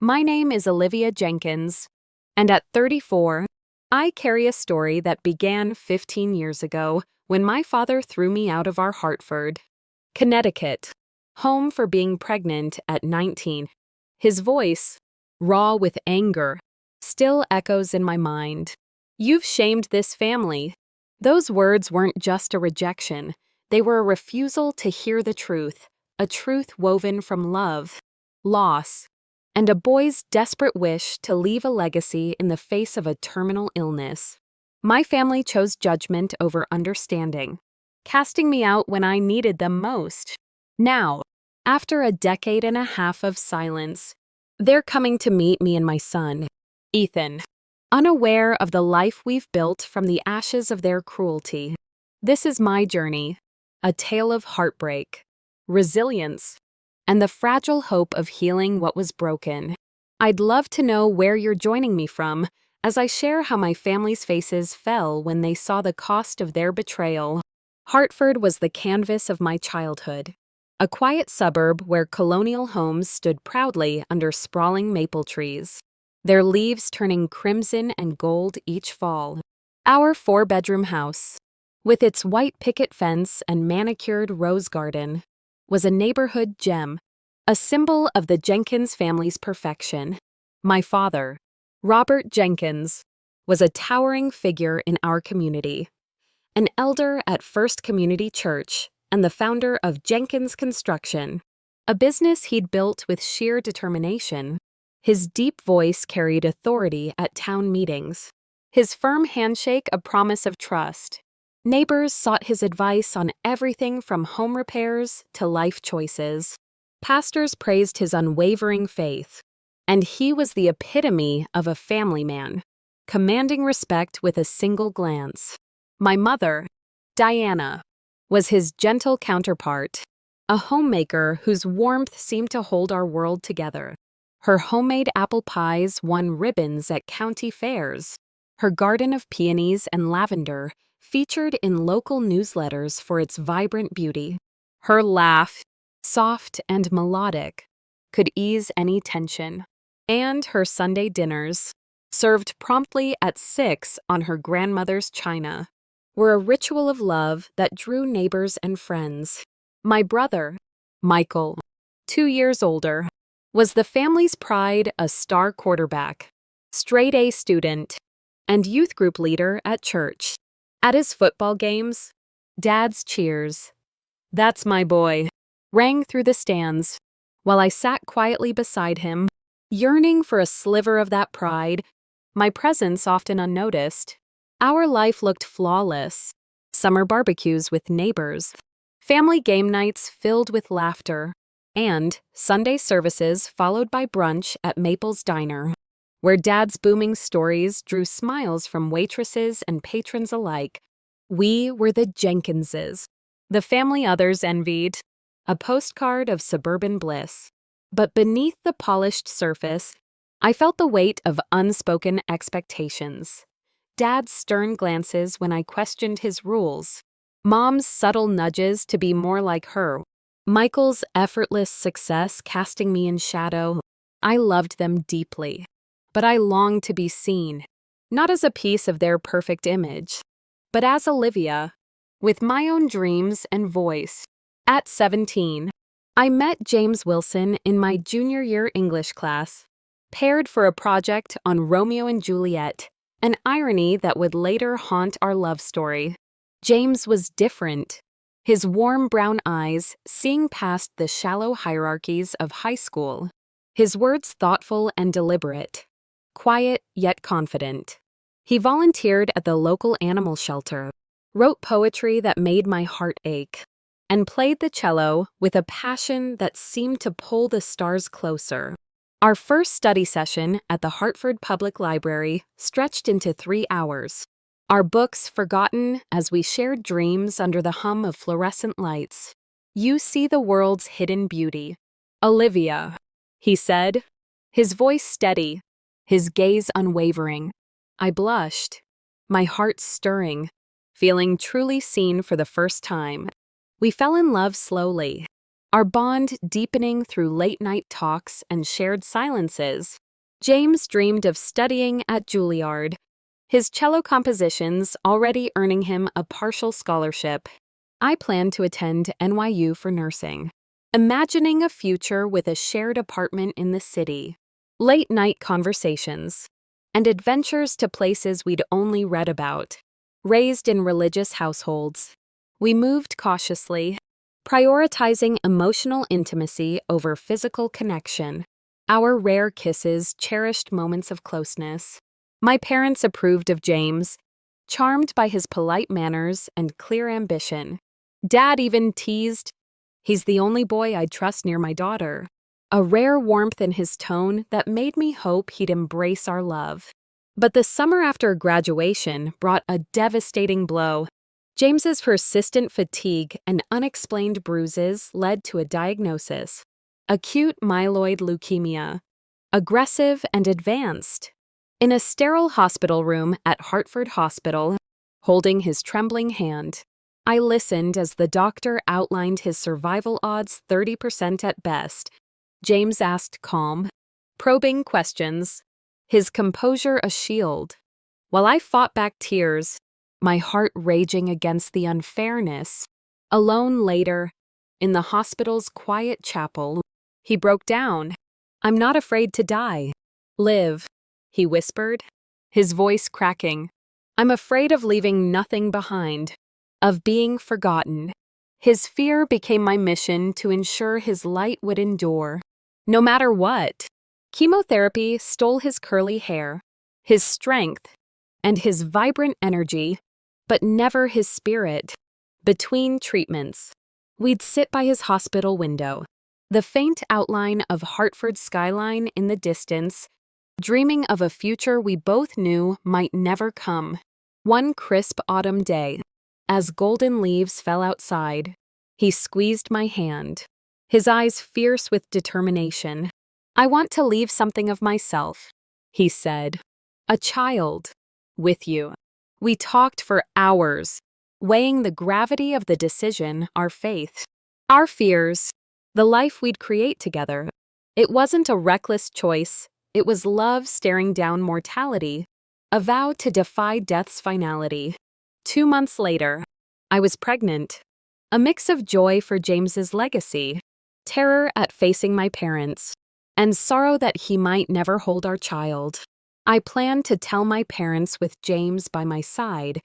My name is Olivia Jenkins, and at 34, I carry a story that began 15 years ago when my father threw me out of our Hartford, Connecticut, home for being pregnant at 19. His voice, raw with anger, still echoes in my mind. "You've shamed this family." Those words weren't just a rejection, they were a refusal to hear the truth, a truth woven from love, loss, and a boy's desperate wish to leave a legacy in the face of a terminal illness. My family chose judgment over understanding, casting me out when I needed them most. Now, after a decade and a half of silence, they're coming to meet me and my son, Ethan, unaware of the life we've built from the ashes of their cruelty. This is my journey, a tale of heartbreak, resilience, and the fragile hope of healing what was broken. I'd love to know where you're joining me from as I share how my family's faces fell when they saw the cost of their betrayal. Hartford was the canvas of my childhood, a quiet suburb where colonial homes stood proudly under sprawling maple trees, their leaves turning crimson and gold each fall. Our four-bedroom house, with its white picket fence and manicured rose garden, was a neighborhood gem, a symbol of the Jenkins family's perfection. My father, Robert Jenkins, was a towering figure in our community, an elder at First Community Church and the founder of Jenkins Construction, a business he'd built with sheer determination. His deep voice carried authority at town meetings, his firm handshake a promise of trust. Neighbors sought his advice on everything from home repairs to life choices. Pastors praised his unwavering faith, and he was the epitome of a family man, commanding respect with a single glance. My mother, Diana, was his gentle counterpart, a homemaker whose warmth seemed to hold our world together. Her homemade apple pies won ribbons at county fairs. Her garden of peonies and lavender featured in local newsletters for its vibrant beauty. Her laugh, soft and melodic, could ease any tension. And her Sunday dinners, served promptly at 6 on her grandmother's china, were a ritual of love that drew neighbors and friends. My brother, Michael, 2 years older, was the family's pride, a star quarterback, straight-A student, and youth group leader at church. At his football games, Dad's cheers, "That's my boy," rang through the stands, while I sat quietly beside him, yearning for a sliver of that pride, my presence often unnoticed. Our life looked flawless. Summer barbecues with neighbors, family game nights filled with laughter, and Sunday services followed by brunch at Maple's Diner, where Dad's booming stories drew smiles from waitresses and patrons alike. We were the Jenkinses, the family others envied, a postcard of suburban bliss. But beneath the polished surface, I felt the weight of unspoken expectations. Dad's stern glances when I questioned his rules, Mom's subtle nudges to be more like her, Michael's effortless success casting me in shadow. I loved them deeply, but I longed to be seen, not as a piece of their perfect image, but as Olivia, with my own dreams and voice. At 17, I met James Wilson in my junior year English class, paired for a project on Romeo and Juliet, an irony that would later haunt our love story. James was different, his warm brown eyes seeing past the shallow hierarchies of high school, his words thoughtful and deliberate, quiet yet confident. He volunteered at the local animal shelter, wrote poetry that made my heart ache, and played the cello with a passion that seemed to pull the stars closer. Our first study session at the Hartford Public Library stretched into 3 hours, our books forgotten as we shared dreams under the hum of fluorescent lights. "You see the world's hidden beauty, Olivia," he said, his voice steady, his gaze unwavering. I blushed, my heart stirring, feeling truly seen for the first time. We fell in love slowly, our bond deepening through late-night talks and shared silences. James dreamed of studying at Juilliard, his cello compositions already earning him a partial scholarship. I planned to attend NYU for nursing, imagining a future with a shared apartment in the city, late-night conversations, and adventures to places we'd only read about. Raised in religious households, we moved cautiously, prioritizing emotional intimacy over physical connection. Our rare kisses cherished moments of closeness. My parents approved of James, charmed by his polite manners and clear ambition. Dad even teased, "He's the only boy I'd trust near my daughter," a rare warmth in his tone that made me hope he'd embrace our love. But the summer after graduation brought a devastating blow. James's persistent fatigue and unexplained bruises led to a diagnosis: acute myeloid leukemia, aggressive and advanced. In a sterile hospital room at Hartford Hospital, holding his trembling hand, I listened as the doctor outlined his survival odds 30% at best. James asked calm, probing questions, his composure a shield, while I fought back tears, my heart raging against the unfairness. Alone later, in the hospital's quiet chapel, he broke down. "I'm not afraid to die. Live," he whispered, his voice cracking. "I'm afraid of leaving nothing behind, of being forgotten." His fear became my mission to ensure his light would endure, no matter what. Chemotherapy stole his curly hair, his strength, and his vibrant energy, but never his spirit. Between treatments, we'd sit by his hospital window, the faint outline of Hartford's skyline in the distance, dreaming of a future we both knew might never come. One crisp autumn day, as golden leaves fell outside, he squeezed my hand, his eyes fierce with determination. "I want to leave something of myself," he said. "A child. With you." We talked for hours, weighing the gravity of the decision, our faith, our fears, the life we'd create together. It wasn't a reckless choice. It was love staring down mortality, a vow to defy death's finality. 2 months later, I was pregnant. A mix of joy for James's legacy, terror at facing my parents, and sorrow that he might never hold our child. I planned to tell my parents with James by my side,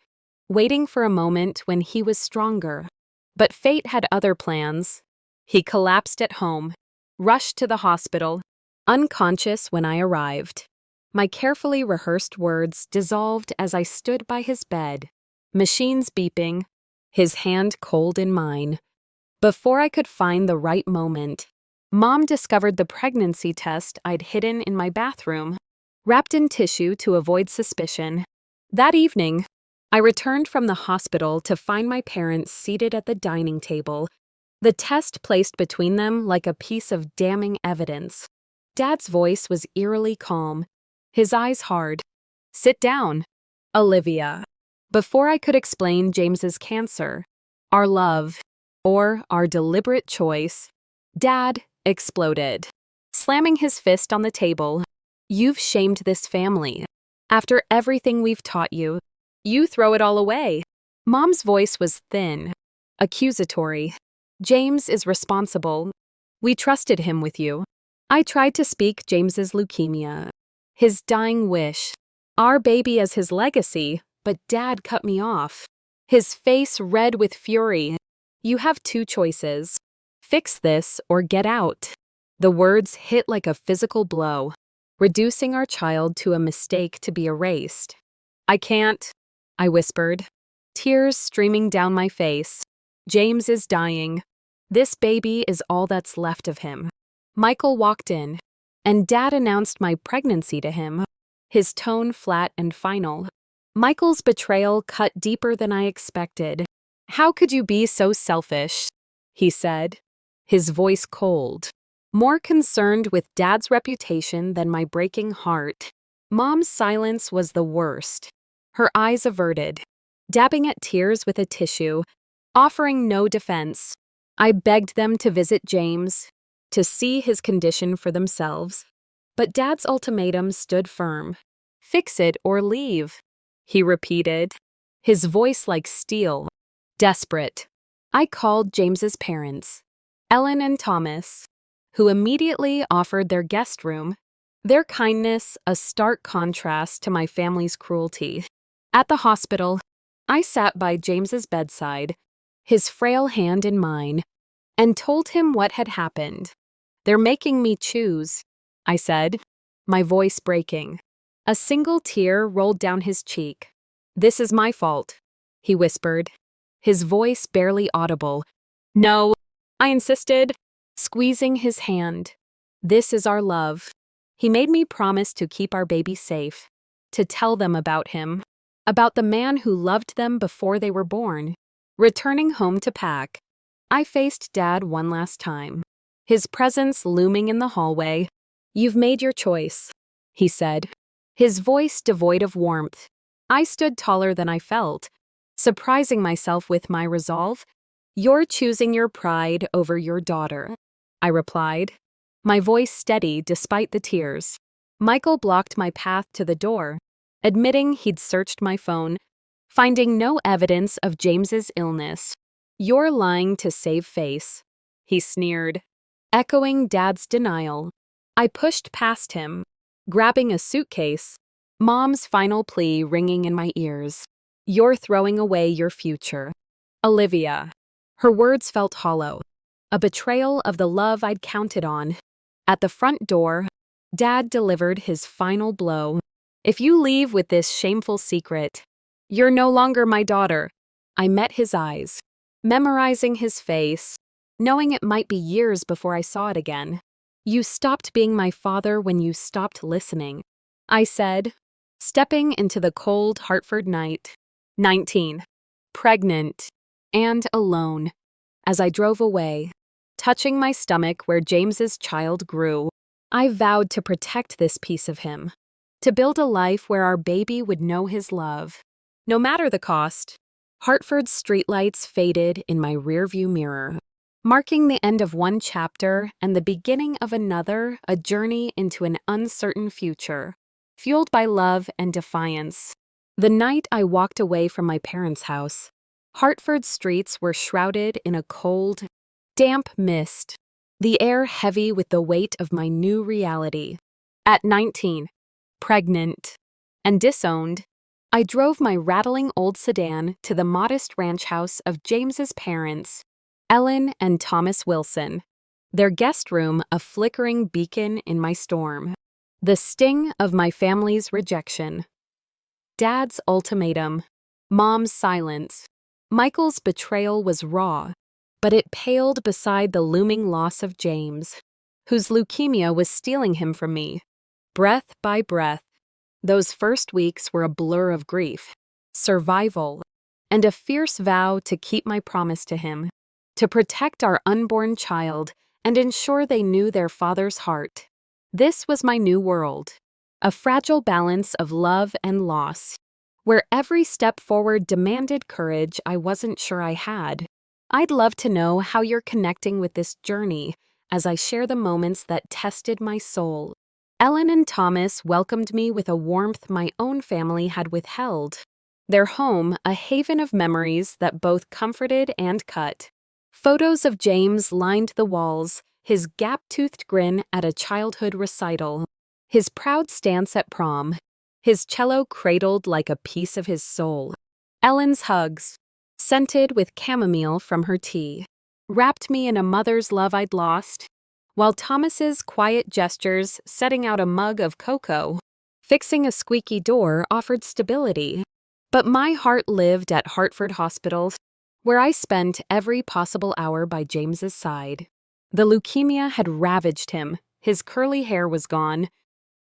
waiting for a moment when he was stronger. But fate had other plans. He collapsed at home, rushed to the hospital, unconscious when I arrived. My carefully rehearsed words dissolved as I stood by his bed, machines beeping, his hand cold in mine. Before I could find the right moment, Mom discovered the pregnancy test I'd hidden in my bathroom, wrapped in tissue to avoid suspicion. That evening, I returned from the hospital to find my parents seated at the dining table, the test placed between them like a piece of damning evidence. Dad's voice was eerily calm, his eyes hard. "Sit down, Olivia." Before I could explain James's cancer, our love, or our deliberate choice, Dad exploded, slamming his fist on the table. "You've shamed this family. After everything we've taught you, you throw it all away." Mom's voice was thin, accusatory. "James is responsible. We trusted him with you." I tried to speak James's leukemia, his dying wish, our baby as his legacy, but Dad cut me off, his face red with fury. "You have 2 choices. Fix this or get out." The words hit like a physical blow, reducing our child to a mistake to be erased. "I can't," I whispered, tears streaming down my face. "James is dying. This baby is all that's left of him." Michael walked in, and Dad announced my pregnancy to him, his tone flat and final. Michael's betrayal cut deeper than I expected. "How could you be so selfish?" he said, his voice cold, more concerned with Dad's reputation than my breaking heart. Mom's silence was the worst, her eyes averted, dabbing at tears with a tissue, offering no defense. I begged them to visit James, to see his condition for themselves. But Dad's ultimatum stood firm. "Fix it or leave," he repeated, his voice like steel, desperate. I called James's parents, Ellen and Thomas, who immediately offered their guest room, their kindness a stark contrast to my family's cruelty. At the hospital, I sat by James's bedside, his frail hand in mine, and told him what had happened. "They're making me choose," I said, my voice breaking. A single tear rolled down his cheek. "This is my fault," he whispered, his voice barely audible. "No," I insisted, squeezing his hand. "This is our love." He made me promise to keep our baby safe, to tell them about him, about the man who loved them before they were born. Returning home to pack, I faced Dad one last time, his presence looming in the hallway. "You've made your choice," he said, his voice devoid of warmth. I stood taller than I felt, surprising myself with my resolve. "You're choosing your pride over your daughter," I replied, my voice steady despite the tears. Michael blocked my path to the door, admitting he'd searched my phone, finding no evidence of James's illness. "You're lying to save face," he sneered, echoing Dad's denial. I pushed past him, grabbing a suitcase, Mom's final plea ringing in my ears. "You're throwing away your future." Olivia. Her words felt hollow, a betrayal of the love I'd counted on. At the front door, Dad delivered his final blow. "If you leave with this shameful secret, you're no longer my daughter." I met his eyes, memorizing his face, knowing it might be years before I saw it again. "You stopped being my father when you stopped listening," I said, stepping into the cold Hartford night. 19. Pregnant and alone. As I drove away, touching my stomach where James's child grew, I vowed to protect this piece of him, to build a life where our baby would know his love. No matter the cost. Hartford's streetlights faded in my rearview mirror, marking the end of one chapter and the beginning of another, a journey into an uncertain future, fueled by love and defiance. The night I walked away from my parents' house, Hartford's streets were shrouded in a cold, damp mist, the air heavy with the weight of my new reality. At 19, pregnant and disowned, I drove my rattling old sedan to the modest ranch house of James's parents, Ellen and Thomas Wilson, their guest room a flickering beacon in my storm. The sting of my family's rejection. Dad's ultimatum. Mom's silence. Michael's betrayal was raw, but it paled beside the looming loss of James, whose leukemia was stealing him from me. Breath by breath, those first weeks were a blur of grief, survival, and a fierce vow to keep my promise to him, to protect our unborn child and ensure they knew their father's heart. This was my new world, a fragile balance of love and loss, where every step forward demanded courage I wasn't sure I had. I'd love to know how you're connecting with this journey as I share the moments that tested my soul. Ellen and Thomas welcomed me with a warmth my own family had withheld, their home a haven of memories that both comforted and cut. Photos of James lined the walls, his gap-toothed grin at a childhood recital, his proud stance at prom, his cello cradled like a piece of his soul. Ellen's hugs, scented with chamomile from her tea, wrapped me in a mother's love I'd lost, while Thomas's quiet gestures setting out a mug of cocoa, fixing a squeaky door offered stability. But my heart lived at Hartford Hospital, where I spent every possible hour by James's side. The leukemia had ravaged him, his curly hair was gone,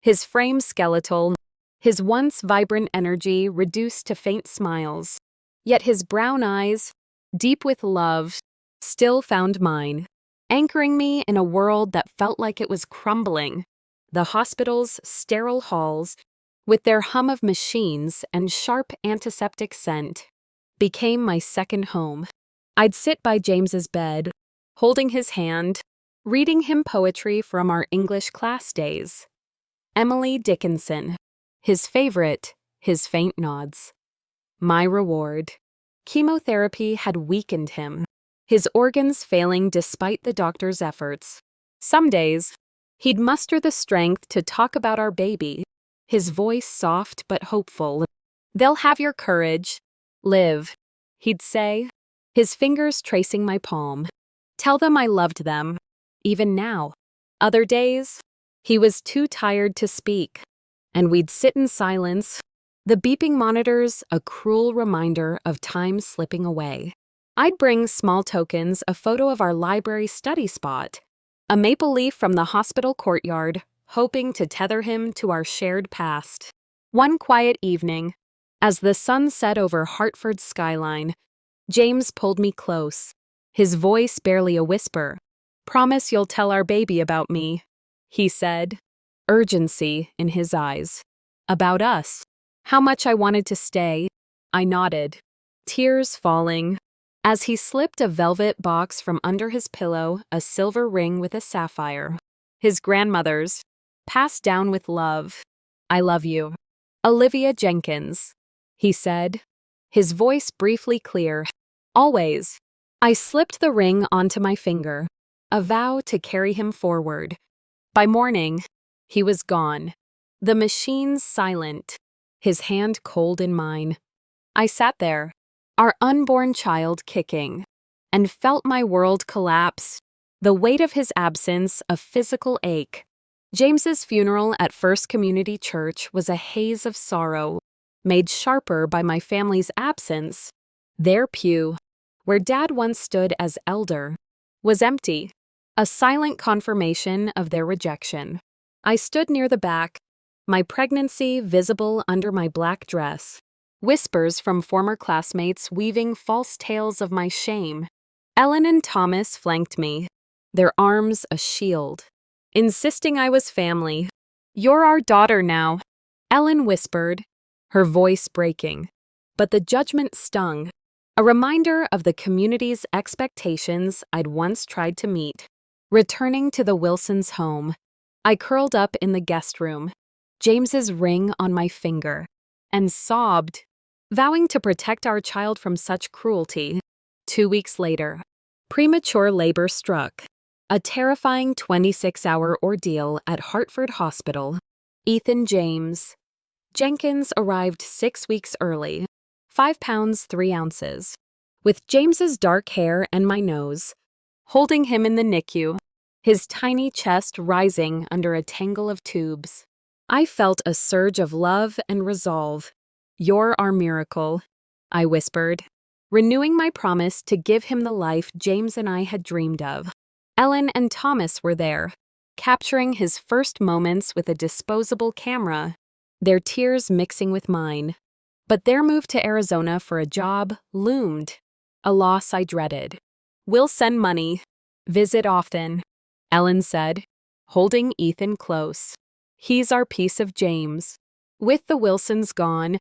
his frame skeletal, his once vibrant energy reduced to faint smiles. Yet his brown eyes, deep with love, still found mine, anchoring me in a world that felt like it was crumbling. The hospital's sterile halls, with their hum of machines and sharp antiseptic scent, became my second home. I'd sit by James's bed, holding his hand, reading him poetry from our English class days. Emily Dickinson, his favorite, his faint nods. My reward. Chemotherapy had weakened him, his organs failing despite the doctor's efforts. Some days, he'd muster the strength to talk about our baby, his voice soft but hopeful. "They'll have your courage. Live," he'd say, his fingers tracing my palm. "Tell them I loved them, even now." Other days, he was too tired to speak, and we'd sit in silence, the beeping monitors a cruel reminder of time slipping away. I'd bring small tokens, a photo of our library study spot, a maple leaf from the hospital courtyard, hoping to tether him to our shared past. One quiet evening, as the sun set over Hartford's skyline, James pulled me close, his voice barely a whisper. "Promise you'll tell our baby about me," he said, urgency in his eyes. About us. How much I wanted to stay. I nodded, tears falling, as he slipped a velvet box from under his pillow, a silver ring with a sapphire. His grandmother's, passed down with love. "I love you. Olivia Jenkins," he said, his voice briefly clear. "Always." I slipped the ring onto my finger, a vow to carry him forward. By morning, he was gone, the machines silent, his hand cold in mine. I sat there, our unborn child kicking, and felt my world collapse, the weight of his absence a physical ache. James's funeral at First Community Church was a haze of sorrow, made sharper by my family's absence. Their pew, where Dad once stood as elder, was empty, a silent confirmation of their rejection. I stood near the back, my pregnancy visible under my black dress, whispers from former classmates weaving false tales of my shame. Ellen and Thomas flanked me, their arms a shield, insisting I was family. "You're our daughter now," Ellen whispered, her voice breaking. But the judgment stung, a reminder of the community's expectations I'd once tried to meet. Returning to the Wilsons' home, I curled up in the guest room, James's ring on my finger, and sobbed, vowing to protect our child from such cruelty. 2 weeks later, premature labor struck, a terrifying 26-hour ordeal at Hartford Hospital. Ethan James Jenkins arrived 6 weeks early, 5 pounds 3 ounces, with James's dark hair and my nose, holding him in the NICU, his tiny chest rising under a tangle of tubes. I felt a surge of love and resolve. "You're our miracle," I whispered, renewing my promise to give him the life James and I had dreamed of. Ellen and Thomas were there, capturing his first moments with a disposable camera, their tears mixing with mine. But their move to Arizona for a job loomed, a loss I dreaded. "We'll send money. Visit often," Ellen said, holding Ethan close. "He's our piece of James." With the Wilsons gone,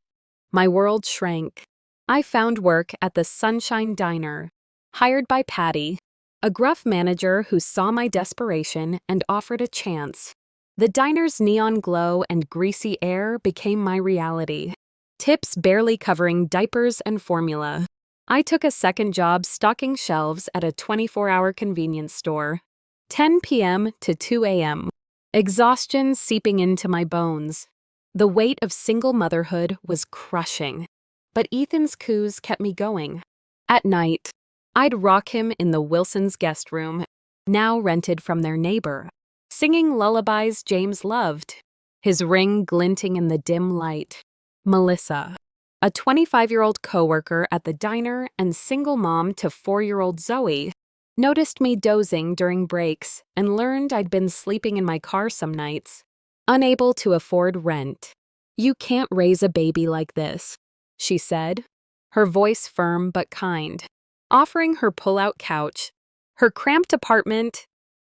my world shrank. I found work at the Sunshine Diner, hired by Patty, a gruff manager who saw my desperation and offered a chance. The diner's neon glow and greasy air became my reality, tips barely covering diapers and formula. I took a second job stocking shelves at a 24-hour convenience store. 10 p.m. to 2 a.m. Exhaustion seeping into my bones. The weight of single motherhood was crushing, but Ethan's coups kept me going. At night, I'd rock him in the Wilsons' guest room, now rented from their neighbor, singing lullabies James loved, his ring glinting in the dim light. Melissa, a 25-year-old coworker at the diner and single mom to 4-year-old Zoe, noticed me dozing during breaks and learned I'd been sleeping in my car some nights, unable to afford rent. "You can't raise a baby like this," she said, her voice firm but kind, offering her pull-out couch. Her cramped apartment,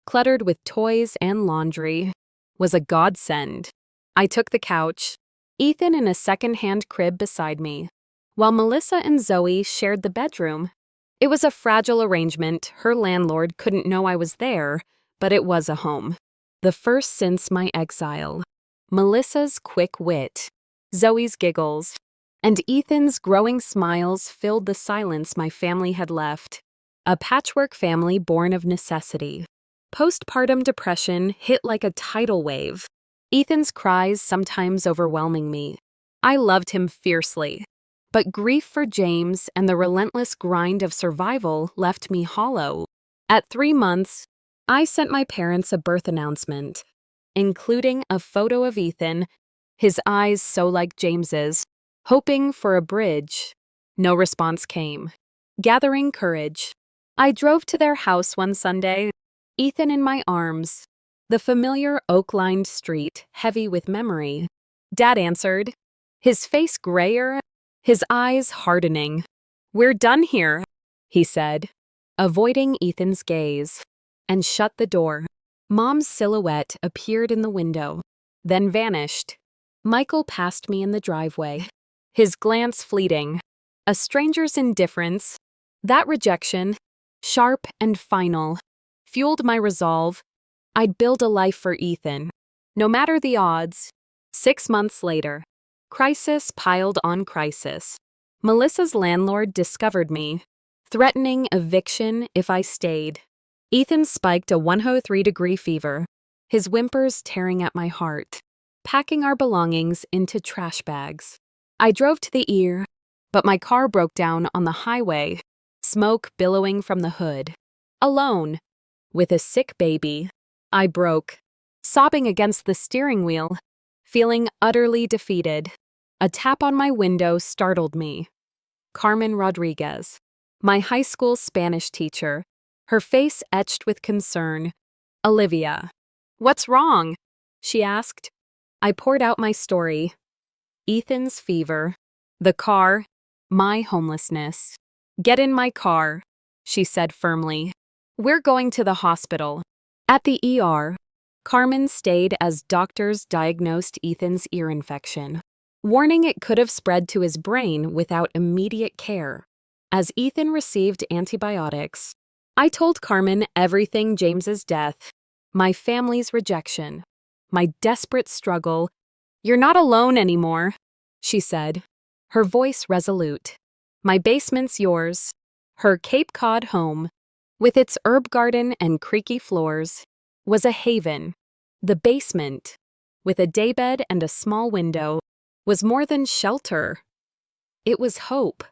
cluttered with toys and laundry, was a godsend. I took the couch, Ethan in a second-hand crib beside me, while Melissa and Zoe shared the bedroom. It was a fragile arrangement. Her landlord couldn't know I was there, but it was a home. The first since my exile. Melissa's quick wit, Zoe's giggles, and Ethan's growing smiles filled the silence my family had left. A patchwork family born of necessity. Postpartum depression hit like a tidal wave. Ethan's cries sometimes overwhelming me. I loved him fiercely. But grief for James and the relentless grind of survival left me hollow. At 3 months, I sent my parents a birth announcement, including a photo of Ethan, his eyes so like James's, hoping for a bridge. No response came. Gathering courage, I drove to their house one Sunday, Ethan in my arms, the familiar oak-lined street heavy with memory. Dad answered, his face grayer, his eyes hardening. "We're done here," he said, avoiding Ethan's gaze, and shut the door. Mom's silhouette appeared in the window, then vanished. Michael passed me in the driveway, his glance fleeting. A stranger's indifference, that rejection, sharp and final, fueled my resolve. I'd build a life for Ethan, no matter the odds. 6 months later, crisis piled on crisis. Melissa's landlord discovered me, threatening eviction if I stayed. Ethan spiked a 103-degree fever, his whimpers tearing at my heart, packing our belongings into trash bags. I drove to the ER, but my car broke down on the highway, smoke billowing from the hood. Alone, with a sick baby, I broke, sobbing against the steering wheel, feeling utterly defeated. A tap on my window startled me. Carmen Rodriguez, my high school Spanish teacher, her face etched with concern. "Olivia, what's wrong?" she asked. I poured out my story. Ethan's fever, the car, my homelessness. "Get in my car," she said firmly. "We're going to the hospital." At the ER, Carmen stayed as doctors diagnosed Ethan's ear infection, warning it could have spread to his brain without immediate care. As Ethan received antibiotics, I told Carmen everything: James's death, my family's rejection, my desperate struggle. "You're not alone anymore," she said, her voice resolute. "My basement's yours." Her Cape Cod home, with its herb garden and creaky floors, was a haven. The basement, with a daybed and a small window, was more than shelter. It was hope.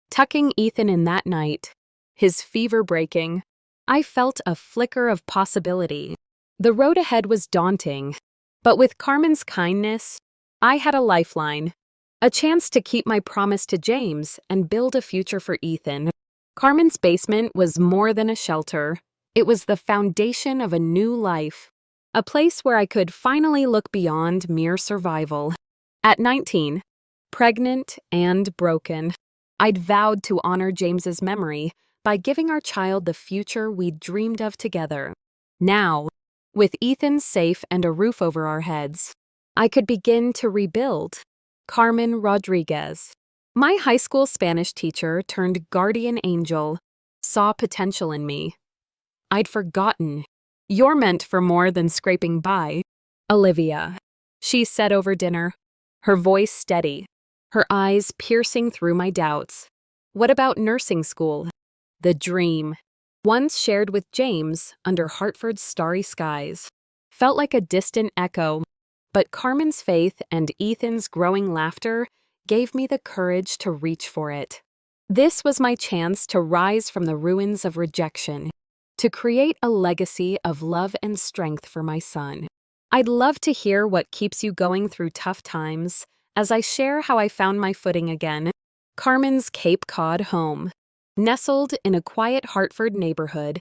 Tucking Ethan in that night, his fever breaking, I felt a flicker of possibility. The road ahead was daunting, but with Carmen's kindness, I had a lifeline, a chance to keep my promise to James and build a future for Ethan. Carmen's basement was more than a shelter. It was the foundation of a new life, a place where I could finally look beyond mere survival. At 19, pregnant and broken, I'd vowed to honor James's memory by giving our child the future we'd dreamed of together. Now, with Ethan safe and a roof over our heads, I could begin to rebuild. Carmen Rodriguez, my high school Spanish teacher turned guardian angel, saw potential in me. I'd forgotten. "You're meant for more than scraping by." "Olivia," she said over dinner, her voice steady, her eyes piercing through my doubts. "What about nursing school?" The dream, once shared with James under Hartford's starry skies, felt like a distant echo, but Carmen's faith and Ethan's growing laughter gave me the courage to reach for it. This was my chance to rise from the ruins of rejection, to create a legacy of love and strength for my son. I'd love to hear what keeps you going through tough times as I share how I found my footing again. Carmen's Cape Cod home, nestled in a quiet Hartford neighborhood,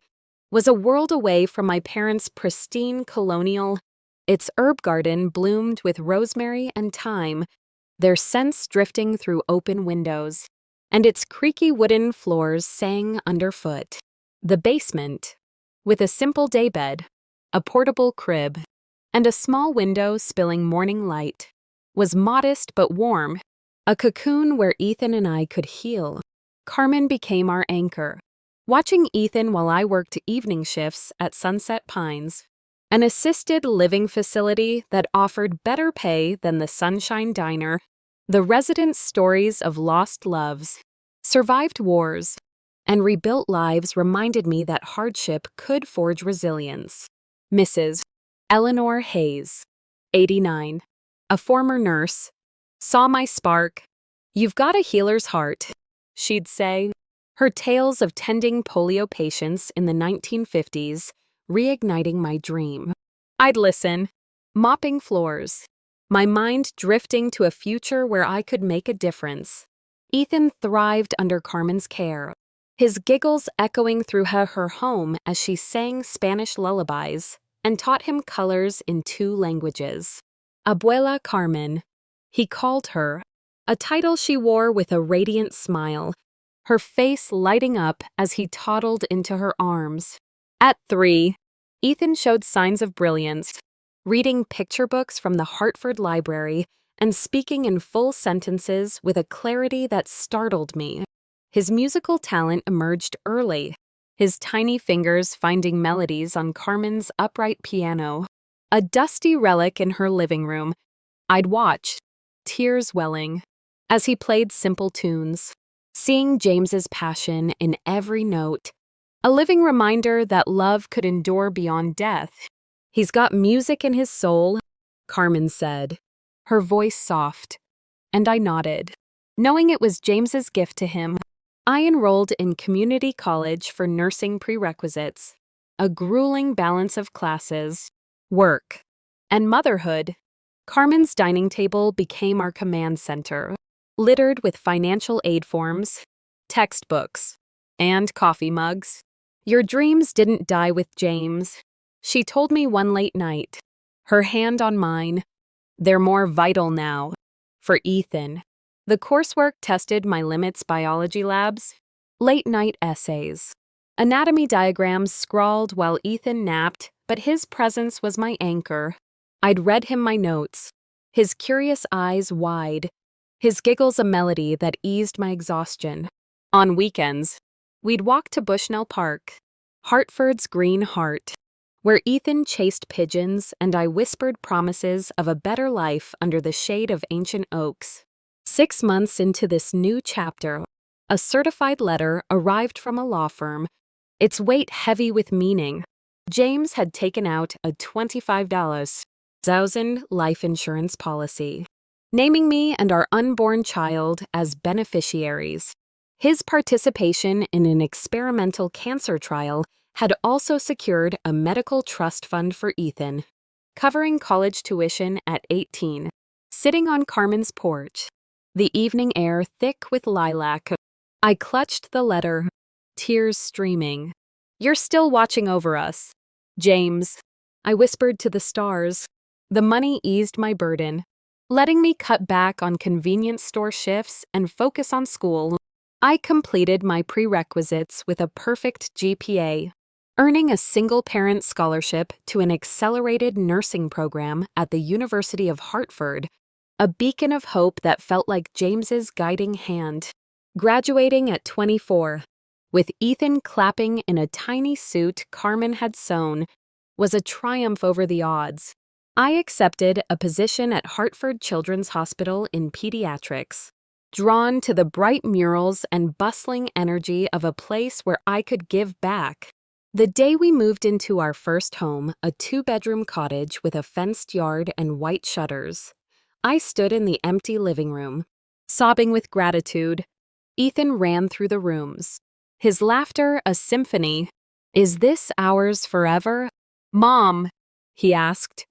was a world away from my parents' pristine colonial. Its herb garden bloomed with rosemary and thyme, their scents drifting through open windows, and its creaky wooden floors sang underfoot. The basement, with a simple daybed, a portable crib, and a small window spilling morning light, was modest but warm, a cocoon where Ethan and I could heal. Carmen became our anchor, watching Ethan while I worked evening shifts at Sunset Pines, an assisted living facility that offered better pay than the Sunshine Diner. The residents' stories of lost loves, survived wars, and rebuilt lives reminded me that hardship could forge resilience. Mrs. Eleanor Hayes, 89, a former nurse, saw my spark. "You've got a healer's heart," she'd say. Her tales of tending polio patients in the 1950s reigniting my dream. I'd listen, mopping floors, my mind drifting to a future where I could make a difference. Ethan thrived under Carmen's care, his giggles echoing through her home as she sang Spanish lullabies and taught him colors in 2 languages. Abuela Carmen, he called her, a title she wore with a radiant smile, her face lighting up as he toddled into her arms. At 3, Ethan showed signs of brilliance, reading picture books from the Hartford Library and speaking in full sentences with a clarity that startled me. His musical talent emerged early, his tiny fingers finding melodies on Carmen's upright piano, a dusty relic in her living room. I'd watch, tears welling, as he played simple tunes, seeing James's passion in every note, a living reminder that love could endure beyond death. "He's got music in his soul," Carmen said, her voice soft, and I nodded. Knowing it was James's gift to him, I enrolled in community college for nursing prerequisites, a grueling balance of classes, work, and motherhood. Carmen's dining table became our command center, littered with financial aid forms, textbooks, and coffee mugs. "Your dreams didn't die with James," she told me one late night, her hand on mine. "They're more vital now." For Ethan, the coursework tested my limits biology labs, late-night essays, anatomy diagrams scrawled while Ethan napped, but his presence was my anchor. I'd read him my notes, his curious eyes wide, his giggles a melody that eased my exhaustion. On weekends, we'd walk to Bushnell Park, Hartford's green heart, where Ethan chased pigeons and I whispered promises of a better life under the shade of ancient oaks. 6 months into this new chapter, a certified letter arrived from a law firm, its weight heavy with meaning. James had taken out a $25,000 life insurance policy, naming me and our unborn child as beneficiaries. His participation in an experimental cancer trial had also secured a medical trust fund for Ethan, covering college tuition at 18. Sitting on Carmen's porch, the evening air thick with lilac, I clutched the letter, tears streaming. "You're still watching over us, James," I whispered to the stars. The money eased my burden, letting me cut back on convenience store shifts and focus on school. I completed my prerequisites with a perfect GPA, earning a single-parent scholarship to an accelerated nursing program at the University of Hartford, a beacon of hope that felt like James's guiding hand. Graduating at 24, with Ethan clapping in a tiny suit Carmen had sewn, was a triumph over the odds. I accepted a position at Hartford Children's Hospital in pediatrics, drawn to the bright murals and bustling energy of a place where I could give back. The day we moved into our first home, a 2-bedroom cottage with a fenced yard and white shutters, I stood in the empty living room, sobbing with gratitude. Ethan ran through the rooms, his laughter a symphony. "Is this ours forever, Mom?" he asked,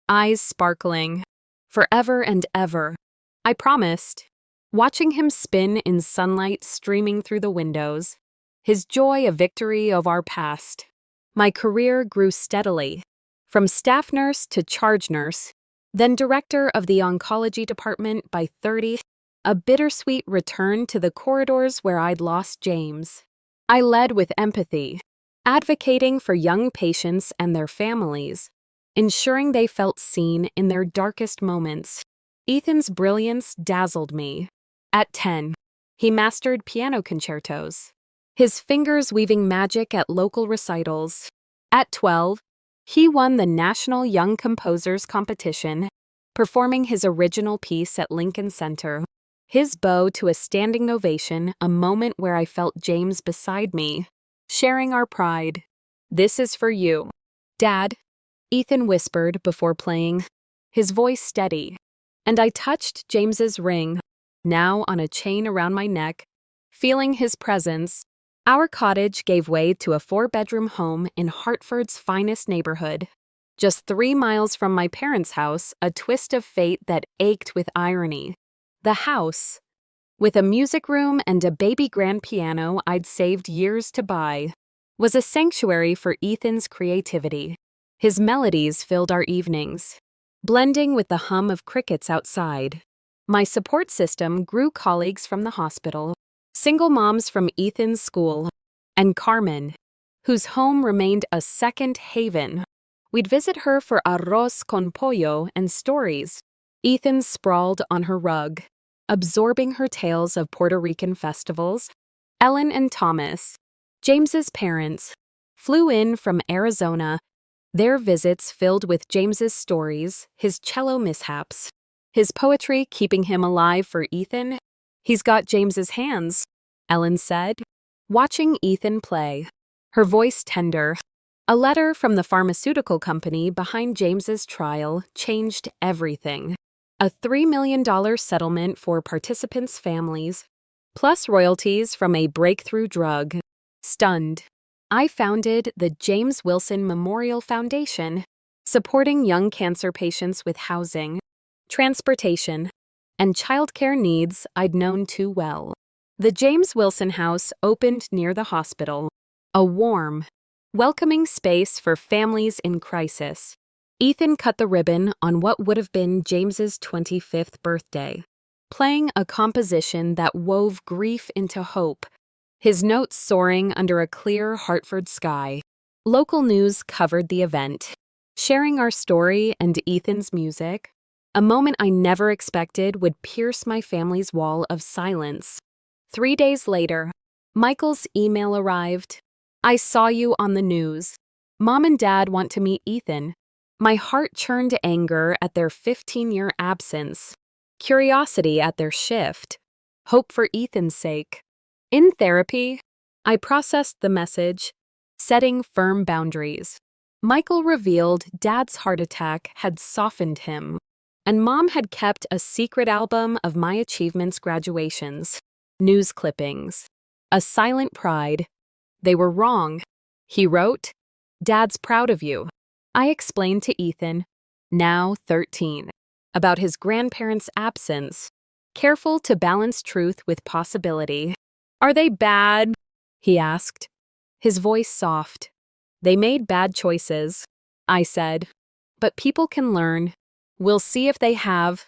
eyes sparkling. "Forever and ever," I promised, watching him spin in sunlight streaming through the windows, his joy a victory of our past. My career grew steadily, from staff nurse to charge nurse, then director of the oncology department by 30, a bittersweet return to the corridors where I'd lost James. I led with empathy, advocating for young patients and their families, ensuring they felt seen in their darkest moments. Ethan's brilliance dazzled me. At 10, he mastered piano concertos, his fingers weaving magic at local recitals. At 12, he won the National Young Composers Competition, performing his original piece at Lincoln Center. His bow to a standing ovation, a moment where I felt James beside me, sharing our pride. "This is for you, Dad," Ethan whispered before playing, his voice steady. And I touched James's ring, now on a chain around my neck, feeling his presence. Our cottage gave way to a 4-bedroom home in Hartford's finest neighborhood. Just 3 miles from my parents' house, a twist of fate that ached with irony. The house, with a music room and a baby grand piano I'd saved years to buy, was a sanctuary for Ethan's creativity. His melodies filled our evenings, blending with the hum of crickets outside. My support system grew colleagues from the hospital, single moms from Ethan's school, and Carmen, whose home remained a second haven. We'd visit her for arroz con pollo and stories. Ethan sprawled on her rug, absorbing her tales of Puerto Rican festivals. Ellen and Thomas, James's parents, flew in from Arizona, their visits filled with James's stories, his cello mishaps, his poetry keeping him alive for Ethan. "He's got James's hands," Ellen said, watching Ethan play, her voice tender. A letter from the pharmaceutical company behind James's trial changed everything. A $3 million settlement for participants' families, plus royalties from a breakthrough drug. Stunned, I founded the James Wilson Memorial Foundation, supporting young cancer patients with housing, transportation, and childcare needs I'd known too well. The James Wilson House opened near the hospital, a warm, welcoming space for families in crisis. Ethan cut the ribbon on what would have been James's 25th birthday, playing a composition that wove grief into hope, his notes soaring under a clear Hartford sky. Local news covered the event, sharing our story and Ethan's music. A moment I never expected would pierce my family's wall of silence. 3 days later, Michael's email arrived. "I saw you on the news. Mom and Dad want to meet Ethan." My heart churned anger at their 15-year absence, curiosity at their shift, hope for Ethan's sake. In therapy, I processed the message, setting firm boundaries. Michael revealed Dad's heart attack had softened him, and Mom had kept a secret album of my achievements, graduations, news clippings, a silent pride. "They were wrong," he wrote. "Dad's proud of you." I explained to Ethan, now 13, about his grandparents' absence, careful to balance truth with possibility. "Are they bad?" he asked, his voice soft. "They made bad choices," I said, "but people can learn. We'll see if they have."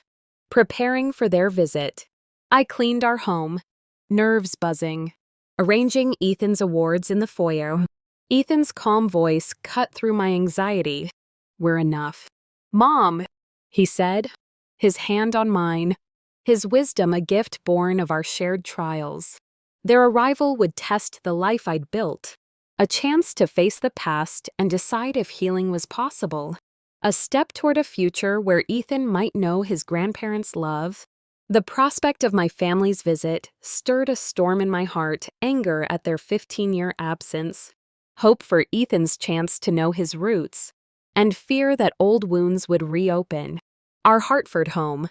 Preparing for their visit, I cleaned our home, nerves buzzing, arranging Ethan's awards in the foyer. Ethan's calm voice cut through my anxiety. "We're enough." "Mom," he said, his hand on mine, his wisdom a gift born of our shared trials. Their arrival would test the life I'd built, a chance to face the past and decide if healing was possible, a step toward a future where Ethan might know his grandparents' love. The prospect of my family's visit stirred a storm in my heart, anger at their 15-year absence, hope for Ethan's chance to know his roots, and fear that old wounds would reopen. Our Hartford home,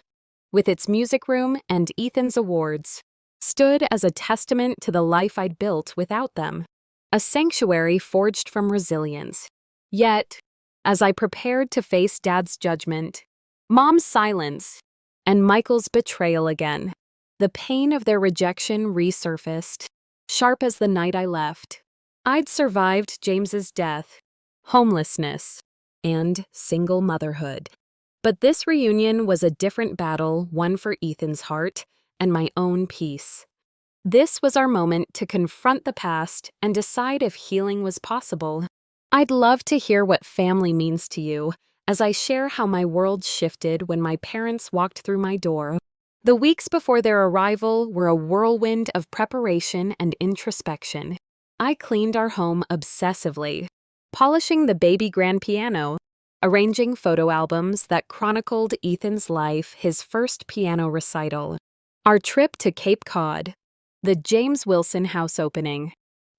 with its music room and Ethan's awards, stood as a testament to the life I'd built without them, a sanctuary forged from resilience. Yet, as I prepared to face Dad's judgment, Mom's silence, and Michael's betrayal again, the pain of their rejection resurfaced, sharp as the night I left. I'd survived James's death, homelessness, and single motherhood. But this reunion was a different battle, one for Ethan's heart and my own peace. This was our moment to confront the past and decide if healing was possible. I'd love to hear what family means to you as I share how my world shifted when my parents walked through my door. The weeks before their arrival were a whirlwind of preparation and introspection. I cleaned our home obsessively, polishing the baby grand piano, arranging photo albums that chronicled Ethan's life, his first piano recital, our trip to Cape Cod, the James Wilson house opening,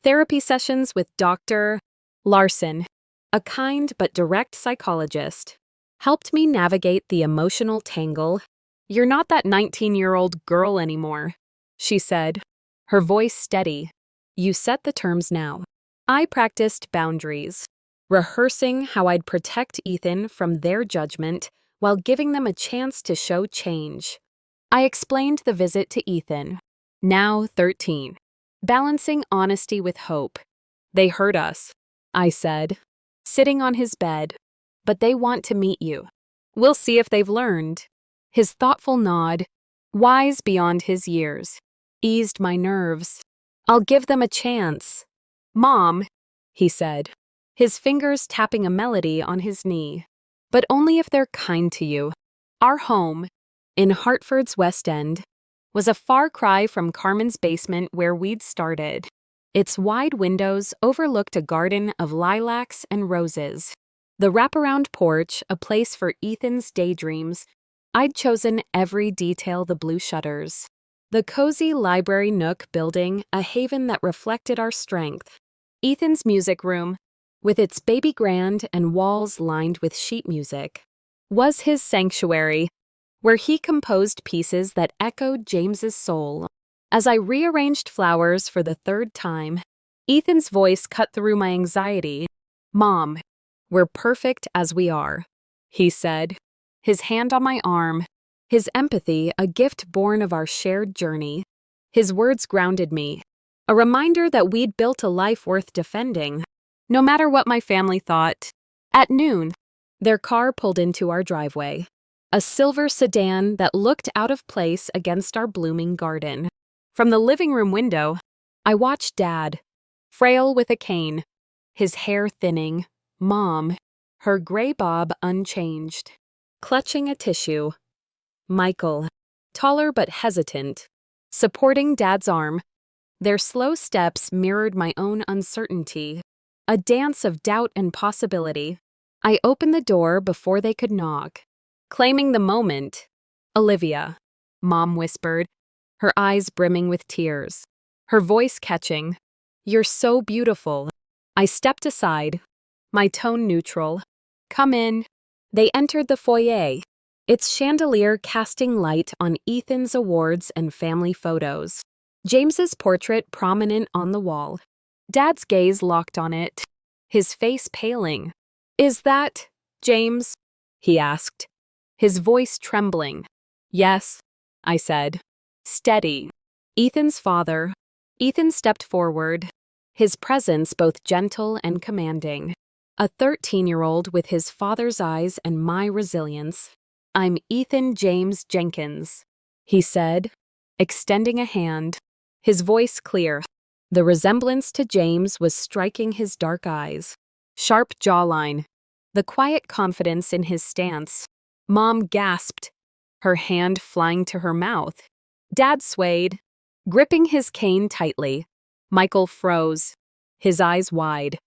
therapy sessions with Dr. Larson, a kind but direct psychologist, helped me navigate the emotional tangle. "You're not that 19-year-old girl anymore," she said, her voice steady. "You set the terms now." I practiced boundaries, rehearsing how I'd protect Ethan from their judgment while giving them a chance to show change. I explained the visit to Ethan, now 13, balancing honesty with hope. "They hurt us," I said, sitting on his bed, "but they want to meet you. We'll see if they've learned." His thoughtful nod, wise beyond his years, eased my nerves. "I'll give them a chance." "Mom," he said, his fingers tapping a melody on his knee, "but only if they're kind to you." Our home, in Hartford's West End, was a far cry from Carmen's basement where we'd started. Its wide windows overlooked a garden of lilacs and roses. The wraparound porch, a place for Ethan's daydreams. I'd chosen every detail: the blue shutters, the cozy library nook building, a haven that reflected our strength. Ethan's music room, with its baby grand and walls lined with sheet music, was his sanctuary, where he composed pieces that echoed James's soul. As I rearranged flowers for the third time, Ethan's voice cut through my anxiety. "Mom, we're perfect as we are," he said, his hand on my arm, his empathy a gift born of our shared journey. His words grounded me, a reminder that we'd built a life worth defending, no matter what my family thought. At noon, their car pulled into our driveway, a silver sedan that looked out of place against our blooming garden. From the living room window, I watched Dad, frail with a cane, his hair thinning, Mom, her gray bob unchanged, clutching a tissue. Michael, taller but hesitant, supporting Dad's arm. Their slow steps mirrored my own uncertainty, a dance of doubt and possibility. I opened the door before they could knock, claiming the moment. "Olivia," Mom whispered, her eyes brimming with tears, her voice catching. "You're so beautiful." I stepped aside, my tone neutral. "Come in." They entered the foyer, its chandelier casting light on Ethan's awards and family photos. James's portrait prominent on the wall. Dad's gaze locked on it, his face paling. "Is that James?" he asked, his voice trembling. "Yes," I said, steady. "Ethan's father." Ethan stepped forward, his presence both gentle and commanding. A 13-year-old with his father's eyes and my resilience. "I'm Ethan James Jenkins," he said, extending a hand, his voice clear. The resemblance to James was striking: his dark eyes, sharp jawline, the quiet confidence in his stance. Mom gasped, her hand flying to her mouth. Dad swayed, gripping his cane tightly. Michael froze, his eyes wide,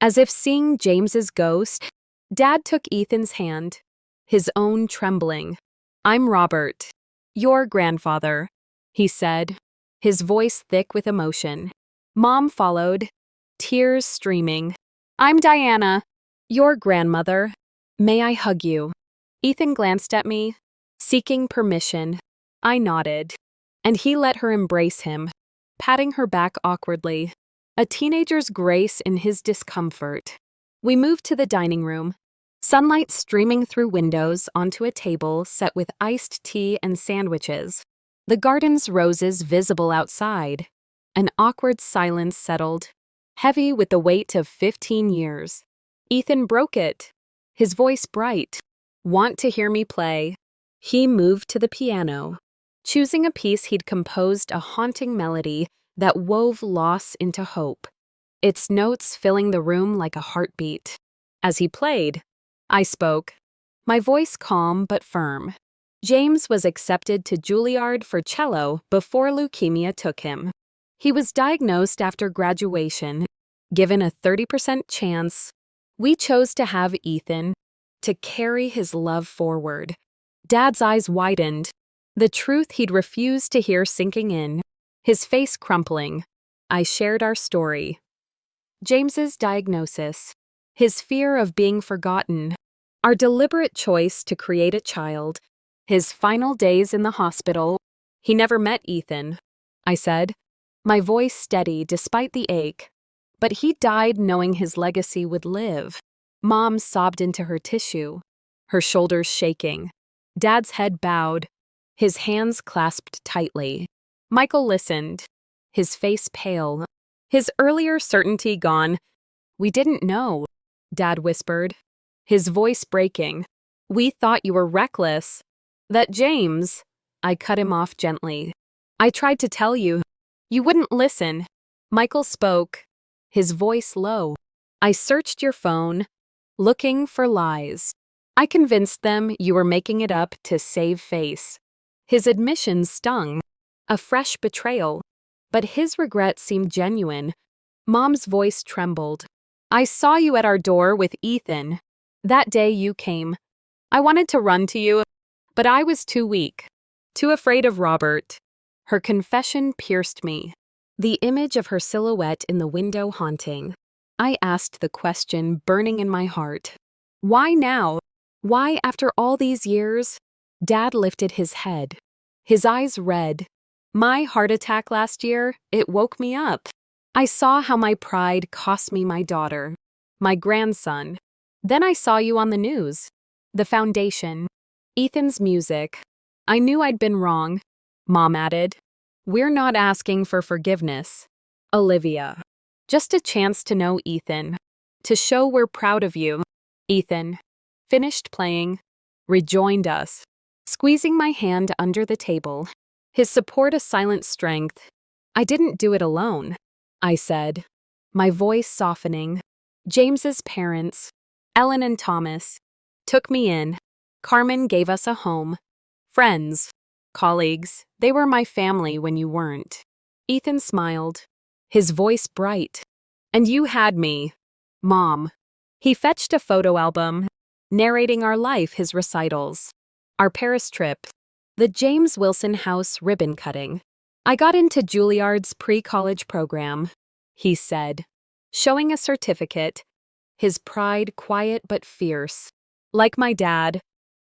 as if seeing James's ghost. Dad took Ethan's hand, his own trembling. "I'm Robert, your grandfather," he said, his voice thick with emotion. Mom followed, tears streaming. "I'm Diana, your grandmother. May I hug you?" Ethan glanced at me, seeking permission. I nodded, and he let her embrace him, patting her back awkwardly, a teenager's grace in his discomfort. We moved to the dining room, sunlight streaming through windows onto a table set with iced tea and sandwiches, the garden's roses visible outside. An awkward silence settled, heavy with the weight of 15 years. Ethan broke it, his voice bright. "Want to hear me play?" He moved to the piano, choosing a piece he'd composed, a haunting melody that wove loss into hope, its notes filling the room like a heartbeat. As he played, I spoke, my voice calm but firm. James was accepted to Juilliard for cello before leukemia took him. He was diagnosed after graduation. Given a 30% chance, we chose to have Ethan to carry his love forward. Dad's eyes widened, the truth he'd refused to hear sinking in, his face crumpling. I shared our story. James's diagnosis, his fear of being forgotten, our deliberate choice to create a child, his final days in the hospital. He never met Ethan, I said, my voice steady despite the ache. But he died knowing his legacy would live. Mom sobbed into her tissue, her shoulders shaking. Dad's head bowed, his hands clasped tightly. Michael listened, his face pale, his earlier certainty gone. We didn't know, Dad whispered, his voice breaking. We thought you were reckless. That James, I cut him off gently. I tried to tell you. You wouldn't listen. Michael spoke, his voice low. I searched your phone, looking for lies. I convinced them you were making it up to save face. His admission stung, a fresh betrayal. But his regret seemed genuine. Mom's voice trembled. I saw you at our door with Ethan. That day you came. I wanted to run to you, but I was too weak, too afraid of Robert. Her confession pierced me, the image of her silhouette in the window haunting. I asked the question burning in my heart. Why now? Why after all these years? Dad lifted his head, his eyes red. My heart attack last year, it woke me up. I saw how my pride cost me my daughter, my grandson. Then I saw you on the news. The foundation, Ethan's music. I knew I'd been wrong. Mom added, we're not asking for forgiveness, Olivia. Just a chance to know Ethan, to show we're proud of you. Ethan finished playing, rejoined us, squeezing my hand under the table, his support a silent strength. I didn't do it alone, I said, my voice softening. James's parents, Ellen and Thomas, took me in. Carmen gave us a home. Friends, colleagues, they were my family when you weren't. Ethan smiled, his voice bright. And you had me, Mom. He fetched a photo album, narrating our life, his recitals, our Paris trip, the James Wilson House ribbon cutting. I got into Juilliard's pre-college program, he said, showing a certificate, his pride quiet but fierce. Like my dad,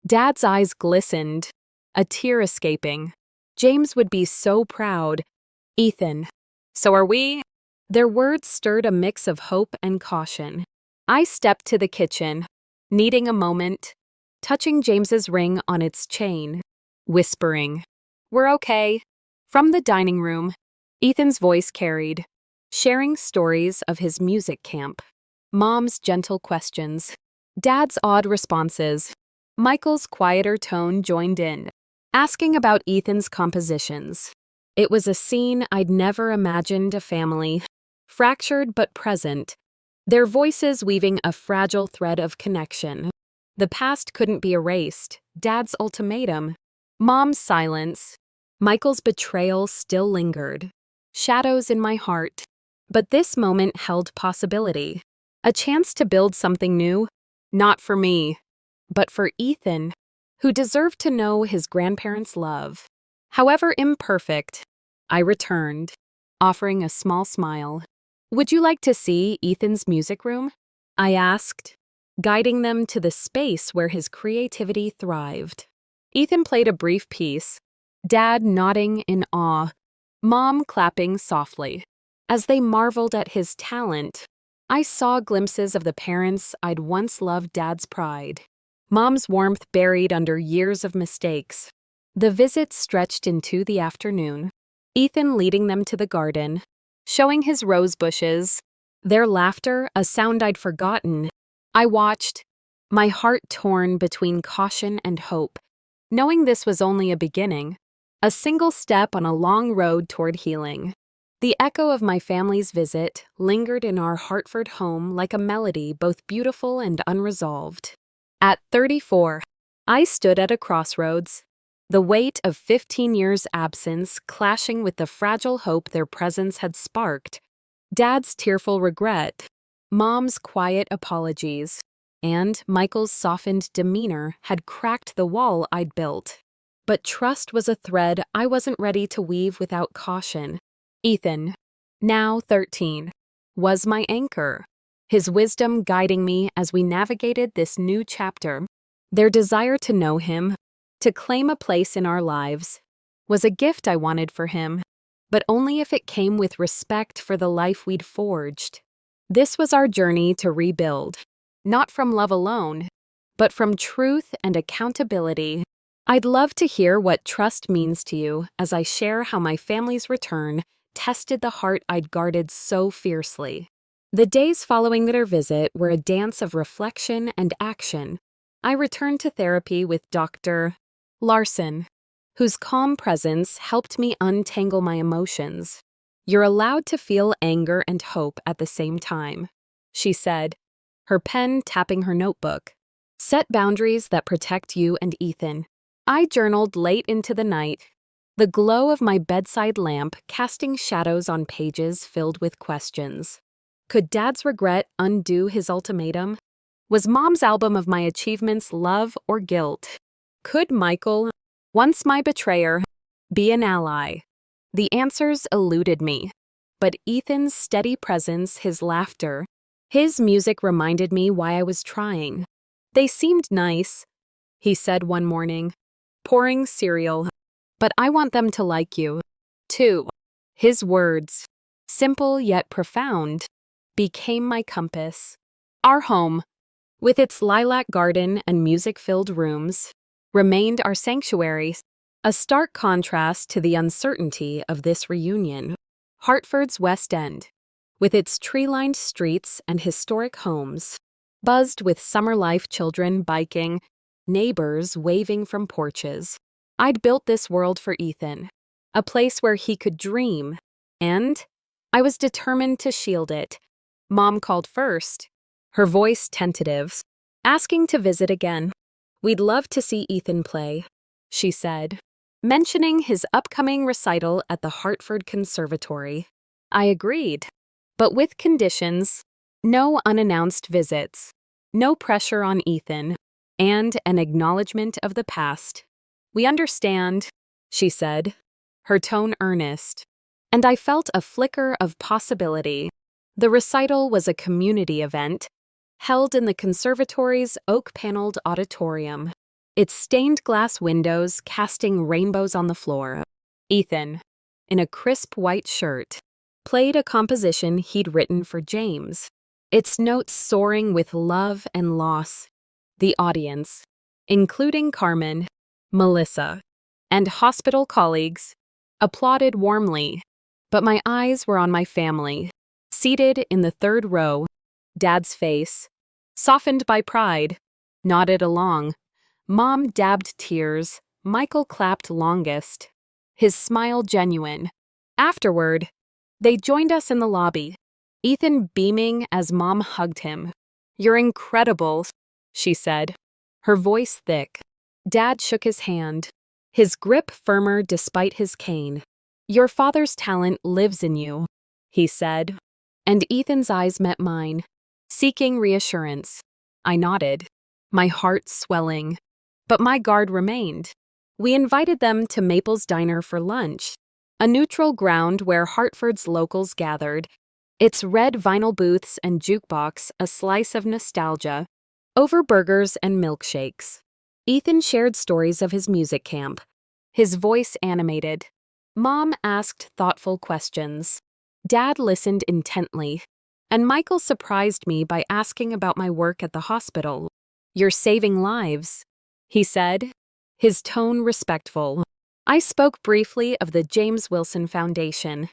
Dad's eyes glistened, a tear escaping. James would be so proud. Ethan. So are we? Their words stirred a mix of hope and caution. I stepped to the kitchen, needing a moment, touching James's ring on its chain, whispering, we're okay. From the dining room, Ethan's voice carried, sharing stories of his music camp. Mom's gentle questions, Dad's odd responses. Michael's quieter tone joined in, asking about Ethan's compositions. It was a scene I'd never imagined a family, fractured but present, their voices weaving a fragile thread of connection. The past couldn't be erased, Dad's ultimatum, Mom's silence, Michael's betrayal still lingered, shadows in my heart. But this moment held possibility, a chance to build something new, not for me, but for Ethan, who deserved to know his grandparents' love. However imperfect, I returned, offering a small smile. Would you like to see Ethan's music room? I asked, guiding them to the space where his creativity thrived. Ethan played a brief piece, Dad nodding in awe, Mom clapping softly. As they marveled at his talent, I saw glimpses of the parents I'd once loved. Dad's pride, Mom's warmth buried under years of mistakes. The visit stretched into the afternoon, Ethan leading them to the garden, showing his rose bushes, their laughter a sound I'd forgotten. I watched, my heart torn between caution and hope, knowing this was only a beginning, a single step on a long road toward healing. The echo of my family's visit lingered in our Hartford home like a melody both beautiful and unresolved. At 34, I stood at a crossroads, the weight of 15 years' absence clashing with the fragile hope their presence had sparked, Dad's tearful regret, Mom's quiet apologies, and Michael's softened demeanor had cracked the wall I'd built. But trust was a thread I wasn't ready to weave without caution. Ethan, now 13, was my anchor, his wisdom guiding me as we navigated this new chapter. Their desire to know him, to claim a place in our lives, was a gift I wanted for him, but only if it came with respect for the life we'd forged. This was our journey to rebuild, not from love alone, but from truth and accountability. I'd love to hear what trust means to you as I share how my family's return tested the heart I'd guarded so fiercely. The days following their visit were a dance of reflection and action. I returned to therapy with Dr. Larson, whose calm presence helped me untangle my emotions. "You're allowed to feel anger and hope at the same time," she said, her pen tapping her notebook. "Set boundaries that protect you and Ethan." I journaled late into the night, the glow of my bedside lamp casting shadows on pages filled with questions. Could Dad's regret undo his ultimatum? Was Mom's album of my achievements love or guilt? Could Michael, once my betrayer, be an ally? The answers eluded me, but Ethan's steady presence, his laughter, his music reminded me why I was trying. "They seemed nice," he said one morning, pouring cereal, "but I want them to like you, too." His words, simple yet profound, became my compass. Our home, with its lilac garden and music-filled rooms, remained our sanctuary, a stark contrast to the uncertainty of this reunion. Hartford's West End, with its tree-lined streets and historic homes, buzzed with summer life, children biking, neighbors waving from porches. I'd built this world for Ethan, a place where he could dream, and I was determined to shield it. Mom called first, her voice tentative, asking to visit again. "We'd love to see Ethan play," she said, mentioning his upcoming recital at the Hartford Conservatory. I agreed, but with conditions: no unannounced visits, no pressure on Ethan, and an acknowledgement of the past. "We understand," she said, her tone earnest, and I felt a flicker of possibility. The recital was a community event, held in the conservatory's oak-paneled auditorium, its stained glass windows casting rainbows on the floor. Ethan, in a crisp white shirt, played a composition he'd written for James, its notes soaring with love and loss. The audience, including Carmen, Melissa, and hospital colleagues, applauded warmly, but my eyes were on my family. Seated in the third row, Dad's face, softened by pride, nodded along. Mom dabbed tears. Michael clapped longest, his smile genuine. Afterward, they joined us in the lobby, Ethan beaming as Mom hugged him. "You're incredible," she said, her voice thick. Dad shook his hand, his grip firmer despite his cane. "Your father's talent lives in you," he said, and Ethan's eyes met mine, seeking reassurance. I nodded, my heart swelling, but my guard remained. We invited them to Maple's Diner for lunch, a neutral ground where Hartford's locals gathered, its red vinyl booths and jukebox a slice of nostalgia, over burgers and milkshakes. Ethan shared stories of his music camp, his voice animated. Mom asked thoughtful questions. Dad listened intently, and Michael surprised me by asking about my work at the hospital. "You're saving lives," he said, his tone respectful. I spoke briefly of the James Wilson Foundation,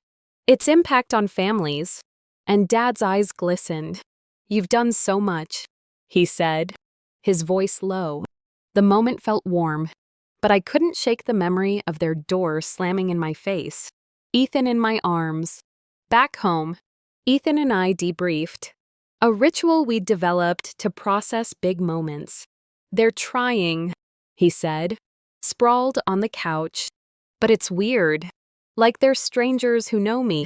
its impact on families, and Dad's eyes glistened. "You've done so much," he said, his voice low. The moment felt warm, but I couldn't shake the memory of their door slamming in my face. Ethan in my arms. Back home, Ethan and I debriefed, a ritual we'd developed to process big moments. "They're trying," he said, sprawled on the couch. But it's weird. Like they're strangers who know me.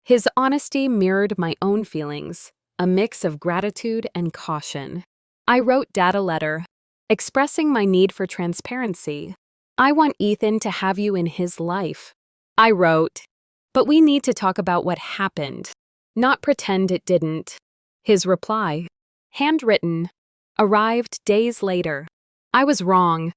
His honesty mirrored my own feelings, a mix of gratitude and caution. I wrote Dad a letter, expressing my need for transparency. I want Ethan to have you in his life. I wrote, but we need to talk about what happened, not pretend it didn't. His reply, handwritten, arrived days later. I was wrong,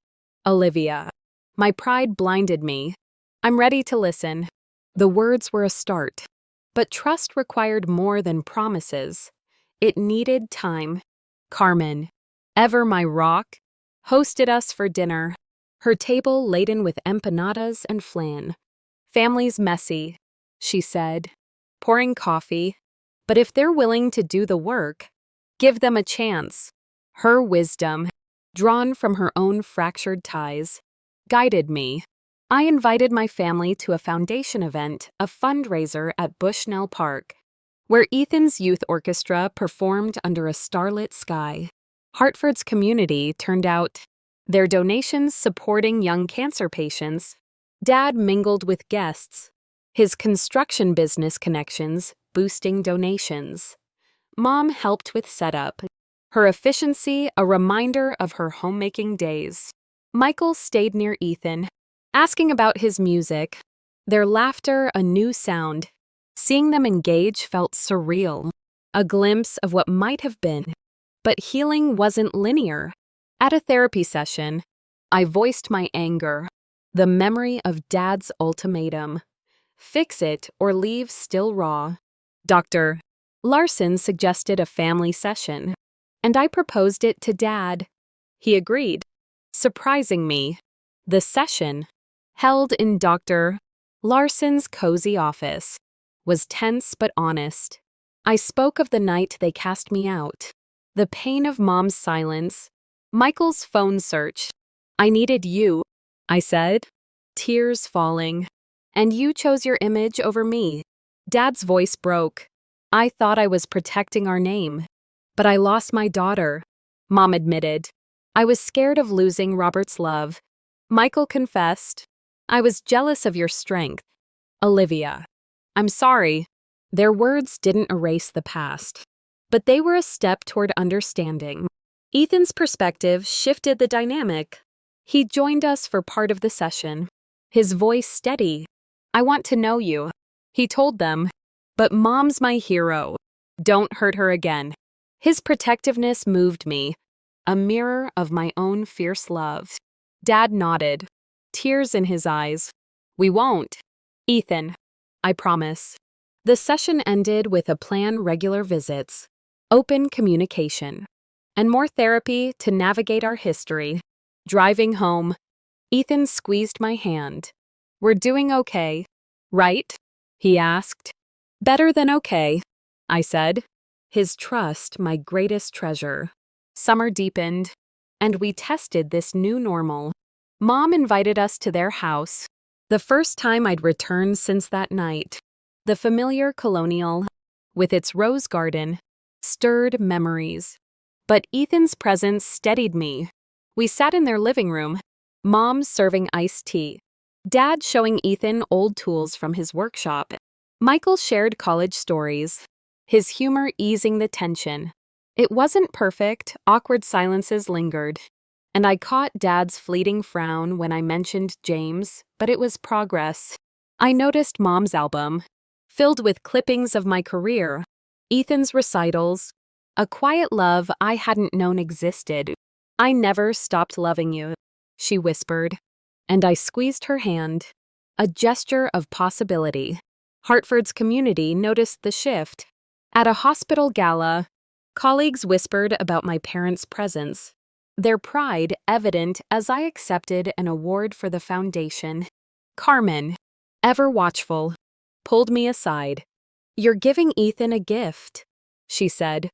Olivia. My pride blinded me. I'm ready to listen. The words were a start. But trust required more than promises. It needed time. Carmen, ever my rock, hosted us for dinner, her table laden with empanadas and flan. Family's messy, she said, pouring coffee. But if they're willing to do the work, give them a chance. Her wisdom, drawn from her own fractured ties, guided me. I invited my family to a foundation event, a fundraiser at Bushnell Park, where Ethan's youth orchestra performed under a starlit sky. Hartford's community turned out, their donations supporting young cancer patients. Dad mingled with guests, his construction business connections boosting donations. Mom helped with setup, her efficiency a reminder of her homemaking days. Michael stayed near Ethan, asking about his music, their laughter a new sound. Seeing them engage felt surreal, a glimpse of what might have been. But healing wasn't linear. At a therapy session, I voiced my anger, the memory of Dad's ultimatum. Fix it or leave still raw. Dr. Larson suggested a family session, and I proposed it to Dad. He agreed, surprising me. The session, held in Dr. Larson's cozy office, was tense but honest. I spoke of the night they cast me out, the pain of Mom's silence, Michael's phone search. I needed you, I said, tears falling. And you chose your image over me. Dad's voice broke. I thought I was protecting our name. But I lost my daughter, Mom admitted. I was scared of losing Robert's love. Michael confessed. I was jealous of your strength. Olivia. I'm sorry. Their words didn't erase the past, but they were a step toward understanding. Ethan's perspective shifted the dynamic. He joined us for part of the session, his voice steady. I want to know you, he told them, but Mom's my hero. Don't hurt her again. His protectiveness moved me, a mirror of my own fierce love. Dad nodded, tears in his eyes. We won't. Ethan, I promise. The session ended with a plan regular visits, open communication, and more therapy to navigate our history. Driving home, Ethan squeezed my hand. We're doing okay, right? He asked. Better than okay, I said. His trust, my greatest treasure. Summer deepened, and we tested this new normal. Mom invited us to their house, the first time I'd returned since that night. The familiar colonial, with its rose garden, stirred memories. But Ethan's presence steadied me. We sat in their living room, Mom serving iced tea, Dad showing Ethan old tools from his workshop. Michael shared college stories, his humor easing the tension. It wasn't perfect, awkward silences lingered, and I caught Dad's fleeting frown when I mentioned James, but it was progress. I noticed Mom's album, filled with clippings of my career, Ethan's recitals, a quiet love I hadn't known existed. I never stopped loving you, she whispered, and I squeezed her hand, a gesture of possibility. Hartford's community noticed the shift. At a hospital gala, colleagues whispered about my parents' presence, their pride evident as I accepted an award for the foundation. Carmen, ever watchful, pulled me aside. You're giving Ethan a gift, she said,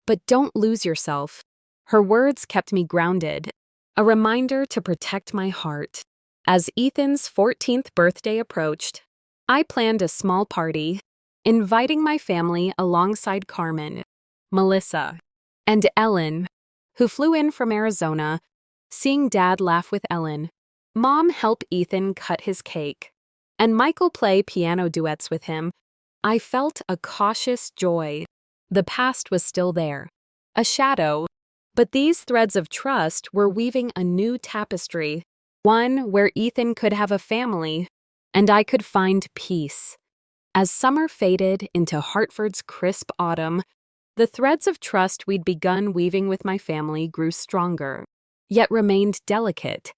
but don't lose yourself. Her words kept me grounded, a reminder to protect my heart. As Ethan's 14th birthday approached, I planned a small party, inviting my family alongside Carmen, Melissa, and Ellen, who flew in from Arizona. Seeing Dad laugh with Ellen, Mom help Ethan cut his cake, and Michael play piano duets with him, I felt a cautious joy. The past was still there, a shadow, but these threads of trust were weaving a new tapestry, one where Ethan could have a family, and I could find peace. As summer faded into Hartford's crisp autumn, the threads of trust we'd begun weaving with my family grew stronger, yet remained delicate,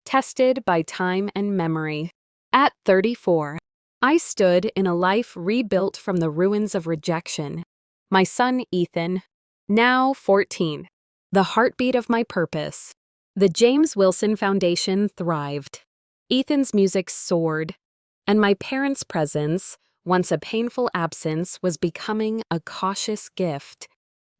tested by time and memory. At 34, I stood in a life rebuilt from the ruins of rejection. My son Ethan, now 14, the heartbeat of my purpose. The James Wilson Foundation thrived. Ethan's music soared, and my parents' presence, once a painful absence, was becoming a cautious gift.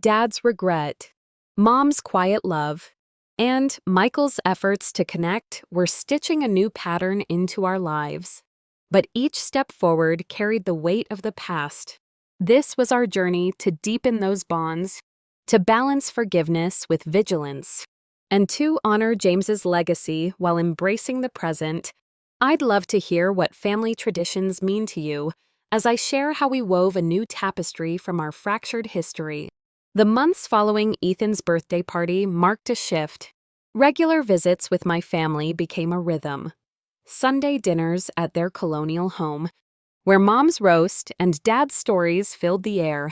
Dad's regret, Mom's quiet love, and Michael's efforts to connect were stitching a new pattern into our lives. But each step forward carried the weight of the past. This was our journey to deepen those bonds, to balance forgiveness with vigilance, and to honor James's legacy while embracing the present. I'd love to hear what family traditions mean to you as I share how we wove a new tapestry from our fractured history. The months following Ethan's birthday party marked a shift. Regular visits with my family became a rhythm. Sunday dinners at their colonial home, where Mom's roast and Dad's stories filled the air,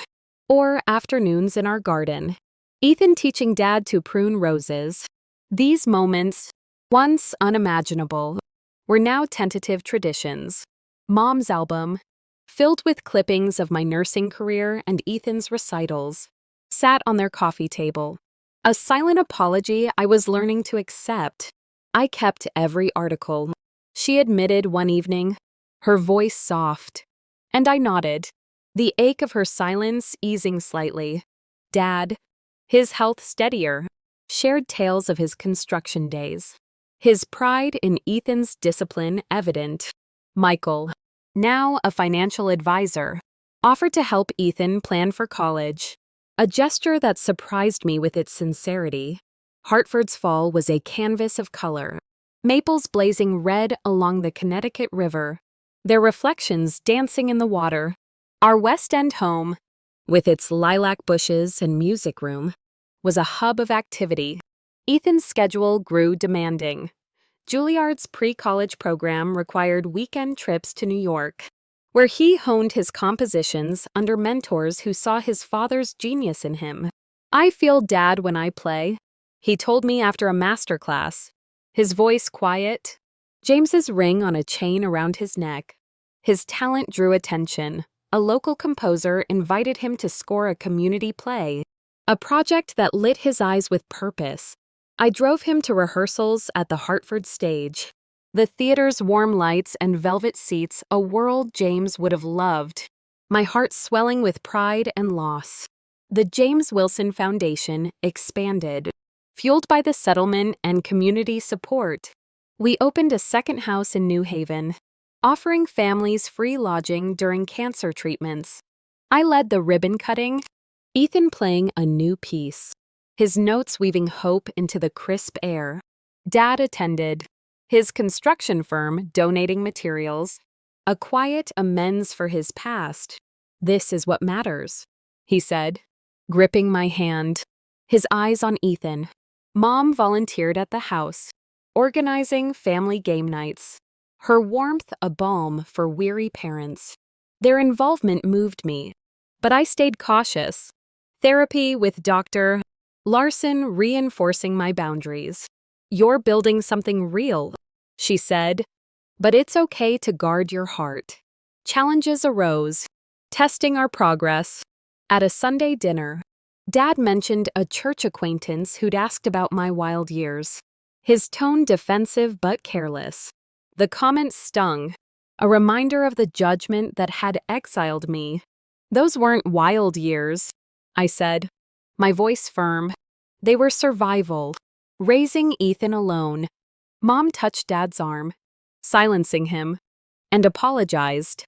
or afternoons in our garden, Ethan teaching Dad to prune roses. These moments, once unimaginable, were now tentative traditions. Mom's album, filled with clippings of my nursing career and Ethan's recitals, sat on their coffee table. A silent apology I was learning to accept. I kept every article, she admitted one evening, her voice soft. And I nodded, the ache of her silence easing slightly. Dad, his health steadier, shared tales of his construction days. His pride in Ethan's discipline evident. Michael, now a financial advisor, offered to help Ethan plan for college, a gesture that surprised me with its sincerity. Hartford's fall was a canvas of color, maples blazing red along the Connecticut River, their reflections dancing in the water. Our West End home, with its lilac bushes and music room, was a hub of activity. Ethan's schedule grew demanding. Juilliard's pre-college program required weekend trips to New York, where he honed his compositions under mentors who saw his father's genius in him. I feel Dad when I play, he told me after a masterclass, his voice quiet, James's ring on a chain around his neck. His talent drew attention. A local composer invited him to score a community play, a project that lit his eyes with purpose. I drove him to rehearsals at the Hartford stage. The theater's warm lights and velvet seats, a world James would have loved. My heart swelling with pride and loss. The James Wilson Foundation expanded, fueled by the settlement and community support. We opened a second house in New Haven, offering families free lodging during cancer treatments. I led the ribbon cutting, Ethan playing a new piece, his notes weaving hope into the crisp air. Dad attended, his construction firm donating materials, a quiet amends for his past. This is what matters, he said, gripping my hand, his eyes on Ethan. Mom volunteered at the house, organizing family game nights, her warmth a balm for weary parents. Their involvement moved me, but I stayed cautious. Therapy with Dr. Larson reinforcing my boundaries. You're building something real, she said, but it's okay to guard your heart. Challenges arose, testing our progress. At a Sunday dinner, Dad mentioned a church acquaintance who'd asked about my wild years, his tone defensive but careless. The comment stung, a reminder of the judgment that had exiled me. Those weren't wild years, I said, my voice firm. They were survival, raising Ethan alone. Mom touched Dad's arm, silencing him, and apologized.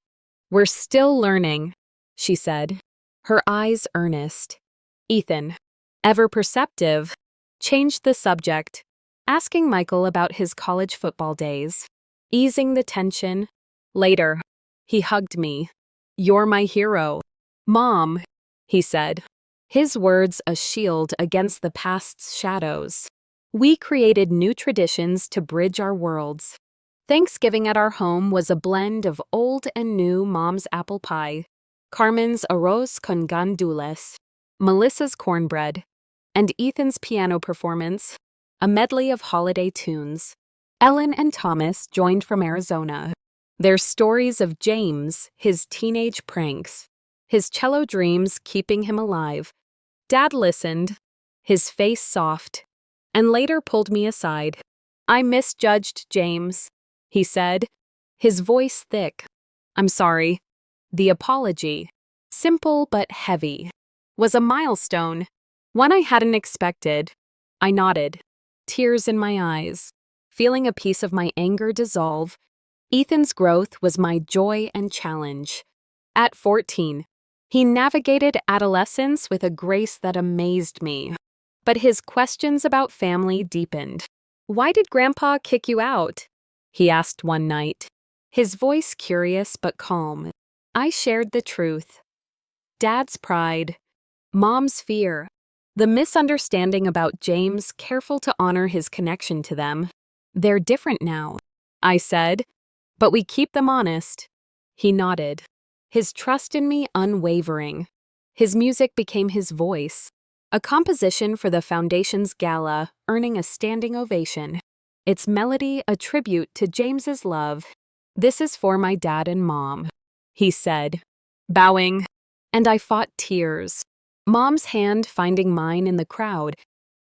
We're still learning, she said, her eyes earnest. Ethan, ever perceptive, changed the subject. asking Michael about his college football days, easing the tension. Later, he hugged me. "You're my hero." "Mom," he said, his words a shield against the past's shadows. We created new traditions to bridge our worlds. Thanksgiving at our home was a blend of old and new: Mom's apple pie, Carmen's arroz con gandules, Melissa's cornbread, and Ethan's piano performance, a medley of holiday tunes. Ellen and Thomas joined from Arizona. Their stories of James, his teenage pranks, his cello dreams keeping him alive. Dad listened, his face soft, and later pulled me aside. "I misjudged James," he said, his voice thick. "I'm sorry." The apology, simple but heavy, was a milestone, one I hadn't expected. I nodded, tears in my eyes, feeling a piece of my anger dissolve. Ethan's growth was my joy and challenge. At 14, he navigated adolescence with a grace that amazed me. But his questions about family deepened. "Why did Grandpa kick you out?" he asked one night, his voice curious but calm. I shared the truth. Dad's pride, Mom's fear, the misunderstanding about James careful to honor his connection to them. "They're different now," I said, "but we keep them honest." He nodded, his trust in me unwavering. His music became his voice, a composition for the Foundation's gala, earning a standing ovation. Its melody a tribute to James's love. "This is for my dad and Mom," he said, bowing, and I fought tears. Mom's hand finding mine in the crowd.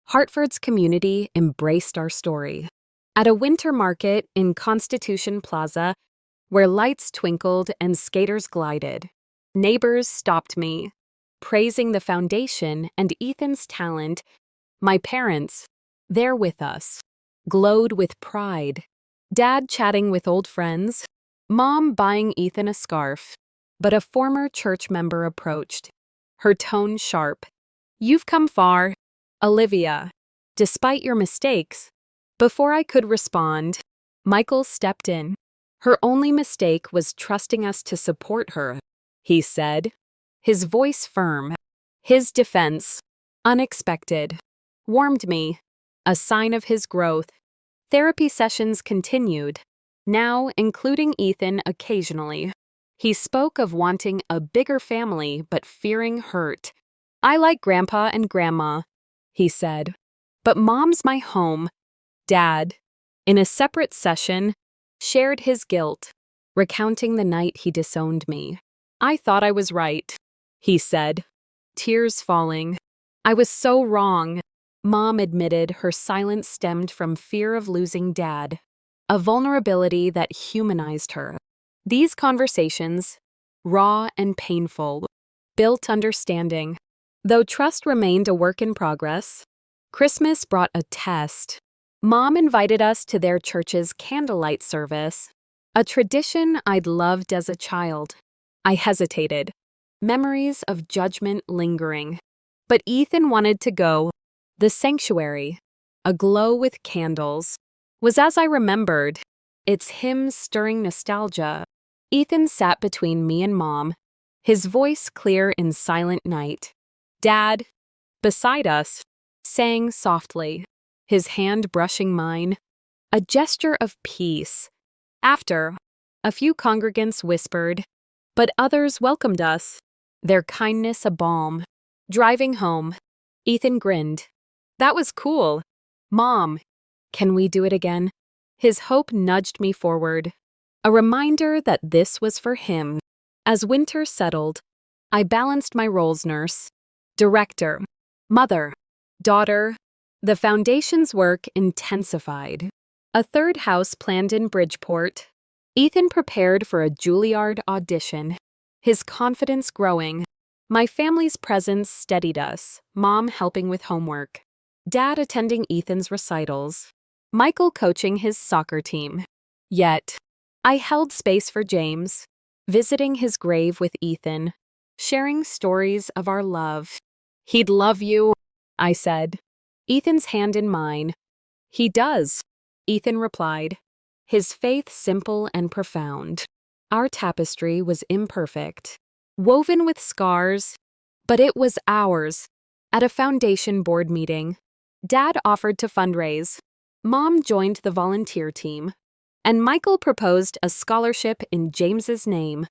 Hartford's community embraced our story. At a winter market in Constitution Plaza, where lights twinkled and skaters glided, neighbors stopped me, praising the Foundation and Ethan's talent. My parents, there with us, glowed with pride. Dad chatting with old friends, Mom buying Ethan a scarf. But a former church member approached, her tone sharp. "You've come far, Olivia, despite your mistakes." Before I could respond, Michael stepped in. "Her only mistake was trusting us to support her," he said, his voice firm. His defense, unexpected, warmed me, a sign of his growth. Therapy sessions continued, now including Ethan occasionally. He spoke of wanting a bigger family but fearing hurt. "I like Grandpa and Grandma," he said, "but Mom's my home." Dad, in a separate session, shared his guilt, recounting the night he disowned me. "I thought I was right," he said, tears falling. "I was so wrong." Mom admitted her silence stemmed from fear of losing Dad, a vulnerability that humanized her. These conversations, raw and painful, built understanding. Though trust remained a work in progress, Christmas brought a test. Mom invited us to their church's candlelight service, a tradition I'd loved as a child. I hesitated, memories of judgment lingering. But Ethan wanted to go. The sanctuary, aglow with candles, was as I remembered, its hymns stirring nostalgia. Ethan sat between me and Mom, his voice clear in silent night. Dad, beside us, sang softly, his hand brushing mine, a gesture of peace. After, a few congregants whispered, but others welcomed us, their kindness a balm. Driving home, Ethan grinned. "That was cool. Mom, can we do it again?" His hope nudged me forward, a reminder that this was for him. As winter settled, I balanced my roles: nurse, director, mother, daughter. The Foundation's work intensified. A third house planned in Bridgeport. Ethan prepared for a Juilliard audition, his confidence growing. My family's presence steadied us, Mom helping with homework, Dad attending Ethan's recitals, Michael coaching his soccer team. Yet, I held space for James, visiting his grave with Ethan, sharing stories of our love. "He'd love you," I said, Ethan's hand in mine, He does, Ethan replied, his faith simple and profound. Our tapestry was imperfect, woven with scars, but it was ours. At a foundation board meeting, Dad offered to fundraise. Mom joined the volunteer team, and Michael proposed a scholarship in James's name.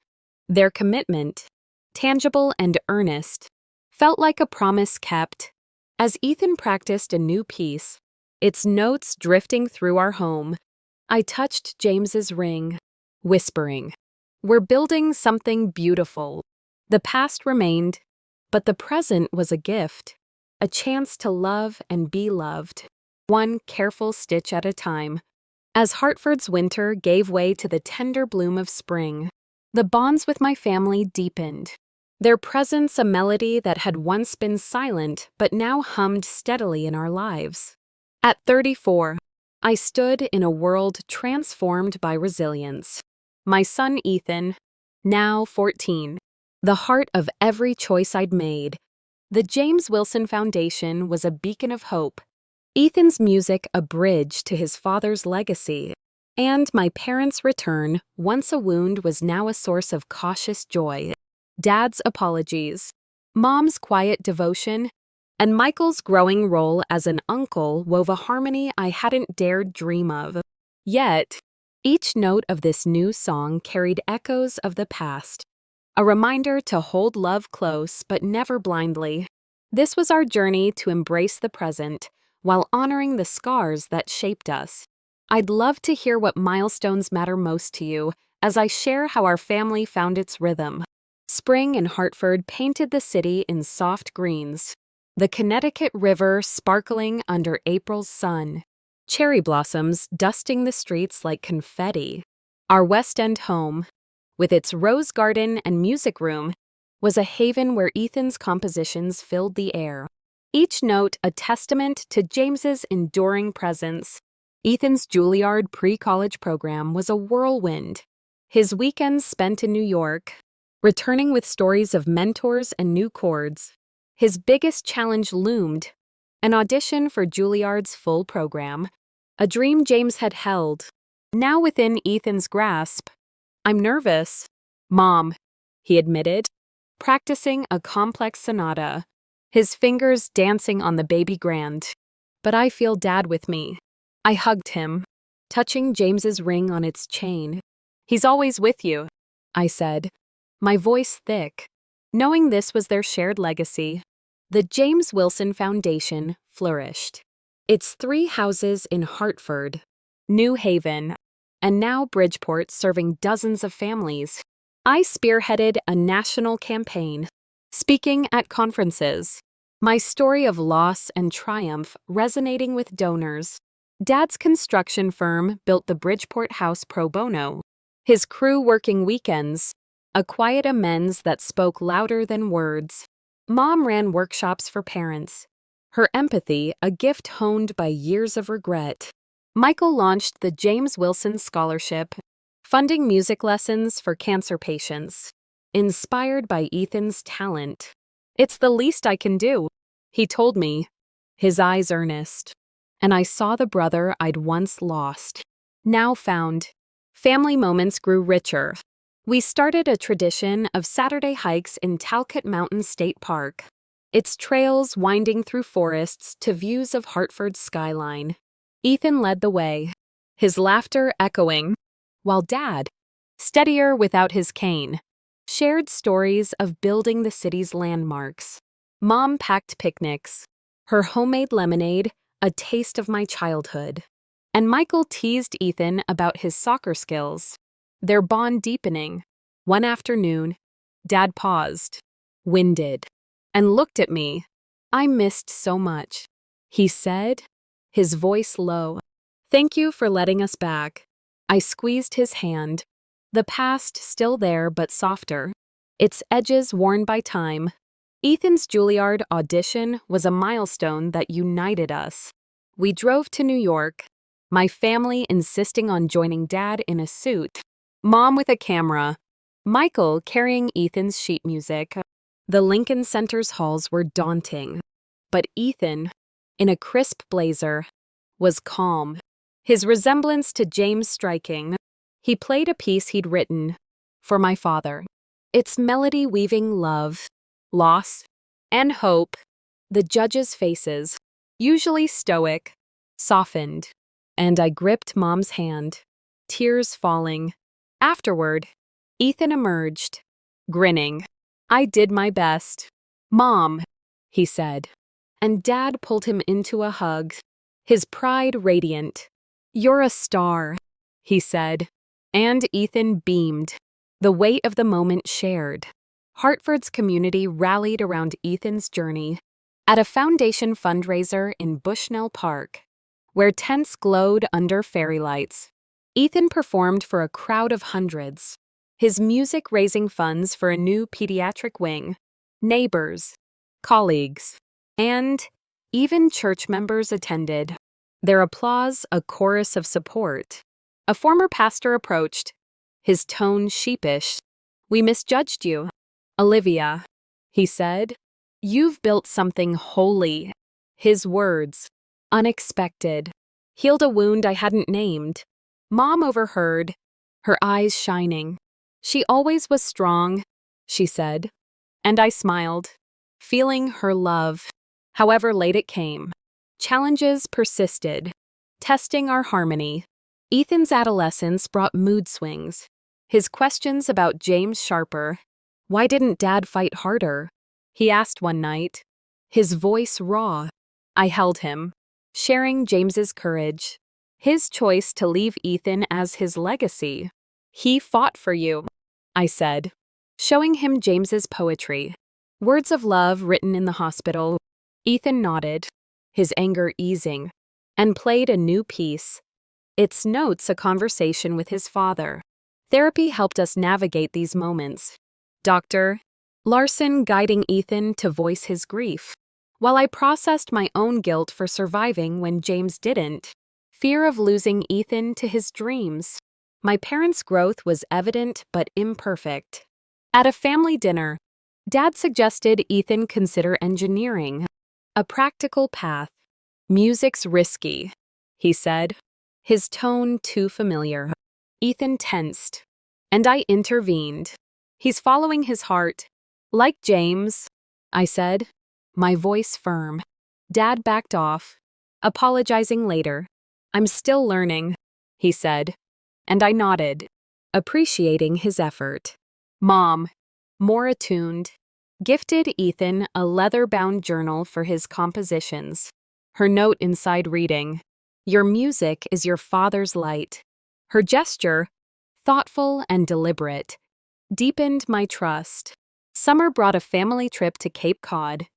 Their commitment, tangible and earnest, felt like a promise kept. As Ethan practiced a new piece, its notes drifting through our home, I touched James's ring, whispering, "We're building something beautiful." The past remained, but the present was a gift, a chance to love and be loved, one careful stitch at a time. As Hartford's winter gave way to the tender bloom of spring, the bonds with my family deepened, their presence a melody that had once been silent but now hummed steadily in our lives. At 34, I stood in a world transformed by resilience. My son Ethan, now 14, the heart of every choice I'd made. The James Wilson Foundation was a beacon of hope, Ethan's music a bridge to his father's legacy, and my parents' return, once a wound, was now a source of cautious joy. Dad's apologies, Mom's quiet devotion, and Michael's growing role as an uncle wove a harmony I hadn't dared dream of. Yet, each note of this new song carried echoes of the past, a reminder to hold love close but never blindly. This was our journey to embrace the present while honoring the scars that shaped us. I'd love to hear what milestones matter most to you as I share how our family found its rhythm. Spring in Hartford painted the city in soft greens, the Connecticut River sparkling under April's sun, cherry blossoms dusting the streets like confetti. Our West End home, with its rose garden and music room, was a haven where Ethan's compositions filled the air, each note a testament to James's enduring presence. Ethan's Juilliard pre-college program was a whirlwind, his weekends spent in New York, returning with stories of mentors and new chords. His biggest challenge loomed, an audition for Juilliard's full program, a dream James had held, now within Ethan's grasp. "I'm nervous, Mom," he admitted, practicing a complex sonata, his fingers dancing on the baby grand. "But I feel Dad with me." I hugged him, touching James's ring on its chain. "He's always with you," I said, my voice thick, knowing this was their shared legacy. The James Wilson Foundation flourished. Its 3 houses in Hartford, New Haven, and now Bridgeport serving dozens of families. I spearheaded a national campaign, speaking at conferences, my story of loss and triumph resonating with donors. Dad's construction firm built the Bridgeport house pro bono, his crew working weekends, a quiet amends that spoke louder than words. Mom ran workshops for parents, her empathy a gift honed by years of regret. Michael launched the James Wilson Scholarship, funding music lessons for cancer patients, inspired by Ethan's talent. "It's the least I can do," he told me, his eyes earnest. And I saw the brother I'd once lost, now found. Family moments grew richer. We started a tradition of Saturday hikes in Talcott Mountain State Park, its trails winding through forests to views of Hartford's skyline. Ethan led the way, his laughter echoing, while Dad, steadier without his cane, shared stories of building the city's landmarks. Mom packed picnics, her homemade lemonade a taste of my childhood. And Michael teased Ethan about his soccer skills, their bond deepening. One afternoon, Dad paused, winded, and looked at me. "I missed so much," he said, his voice low. "Thank you for letting us back." I squeezed his hand, the past still there but softer, its edges worn by time. Ethan's Juilliard audition was a milestone that united us. We drove to New York, my family insisting on joining Dad in a suit, Mom with a camera, Michael carrying Ethan's sheet music. The Lincoln Center's halls were daunting, but Ethan, in a crisp blazer, was calm, his resemblance to James striking. He played a piece he'd written for my father, its melody weaving love, loss, and hope. The judges' faces, usually stoic, softened, and I gripped Mom's hand, tears falling. Afterward, Ethan emerged, grinning. I did my best. Mom, he said, and Dad pulled him into a hug, his pride radiant. You're a star, he said, and Ethan beamed, the weight of the moment shared. Hartford's community rallied around Ethan's journey at a foundation fundraiser in Bushnell Park, where tents glowed under fairy lights. Ethan performed for a crowd of hundreds, his music raising funds for a new pediatric wing. Neighbors, colleagues, and even church members attended, their applause a chorus of support. A former pastor approached, his tone sheepish. We misjudged you, Olivia, he said. You've built something holy. His words, unexpected, healed a wound I hadn't named. Mom overheard, her eyes shining. She always was strong, she said, and I smiled, feeling her love. However late it came, challenges persisted, testing our harmony. Ethan's adolescence brought mood swings. His questions about James sharper. Why didn't Dad fight harder? He asked one night, his voice raw. I held him, sharing James's courage, his choice to leave Ethan as his legacy. He fought for you, I said, showing him James's poetry, words of love written in the hospital. Ethan nodded, his anger easing, and played a new piece. Its notes a conversation with his father. Therapy helped us navigate these moments. Dr. Larson guiding Ethan to voice his grief, while I processed my own guilt for surviving when James didn't. Fear of losing Ethan to his dreams. My parents' growth was evident but imperfect. At a family dinner, Dad suggested Ethan consider engineering, a practical path. Music's risky, he said, his tone too familiar. Ethan tensed, and I intervened. He's following his heart. Like James, I said, my voice firm. Dad backed off, apologizing later. I'm still learning, he said, and I nodded, appreciating his effort. Mom, more attuned, gifted Ethan a leather-bound journal for his compositions. Her note inside reading, Your music is your father's light. Her gesture, thoughtful and deliberate, deepened my trust. Summer brought a family trip to Cape Cod,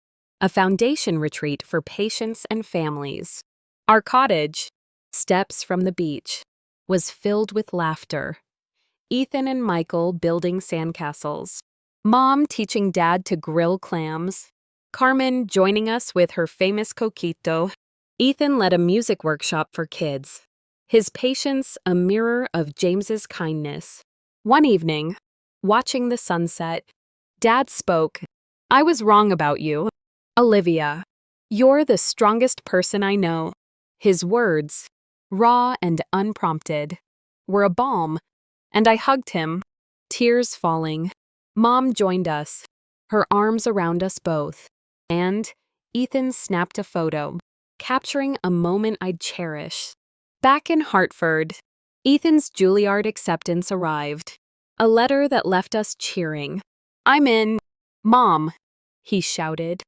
a foundation retreat for patients and families. Our cottage, steps from the beach, was filled with laughter. Ethan and Michael building sandcastles. Mom teaching Dad to grill clams. Carmen joining us with her famous coquito. Ethan led a music workshop for kids. His patience a mirror of James's kindness. One evening, watching the sunset, Dad spoke. I was wrong about you, Olivia. You're the strongest person I know. His words, raw and unprompted, were a balm, and I hugged him, tears falling. Mom joined us, her arms around us both, and Ethan snapped a photo, capturing a moment I'd cherish. Back in Hartford, Ethan's Juilliard acceptance arrived, a letter that left us cheering. I'm in, Mom, he shouted,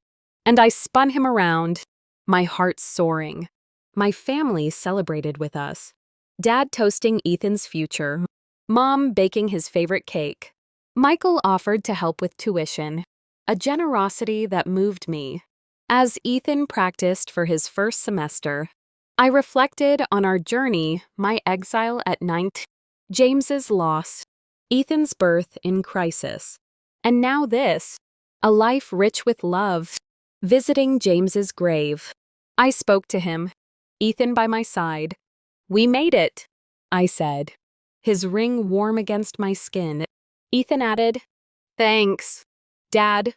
and I spun him around, my heart soaring. My family celebrated with us. Dad toasting Ethan's future, Mom baking his favorite cake. Michael offered to help with tuition, a generosity that moved me. As Ethan practiced for his first semester, I reflected on our journey, my exile at 19, James's loss, Ethan's birth in crisis, and now this, a life rich with love, visiting James's grave. I spoke to him, Ethan by my side. We made it, I said, his ring warm against my skin. Ethan added, Thanks, Dad,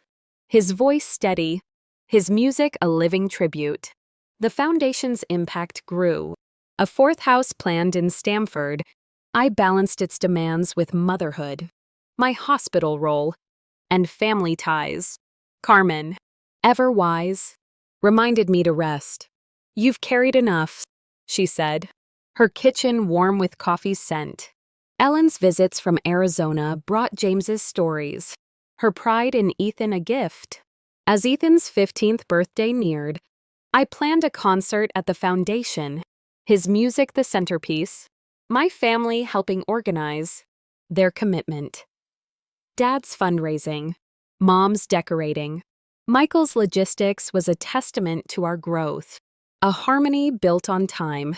his voice steady, his music a living tribute. The foundation's impact grew. A fourth house planned in Stamford, I balanced its demands with motherhood, my hospital role, and family ties. Carmen, ever wise, reminded me to rest. "You've carried enough," she said, her kitchen warm with coffee scent. Ellen's visits from Arizona brought James's stories, her pride in Ethan a gift. As Ethan's 15th birthday neared, I planned a concert at the foundation, his music the centerpiece, my family helping organize, their commitment. Dad's fundraising, Mom's decorating. Michael's logistics was a testament to our growth, a harmony built on time,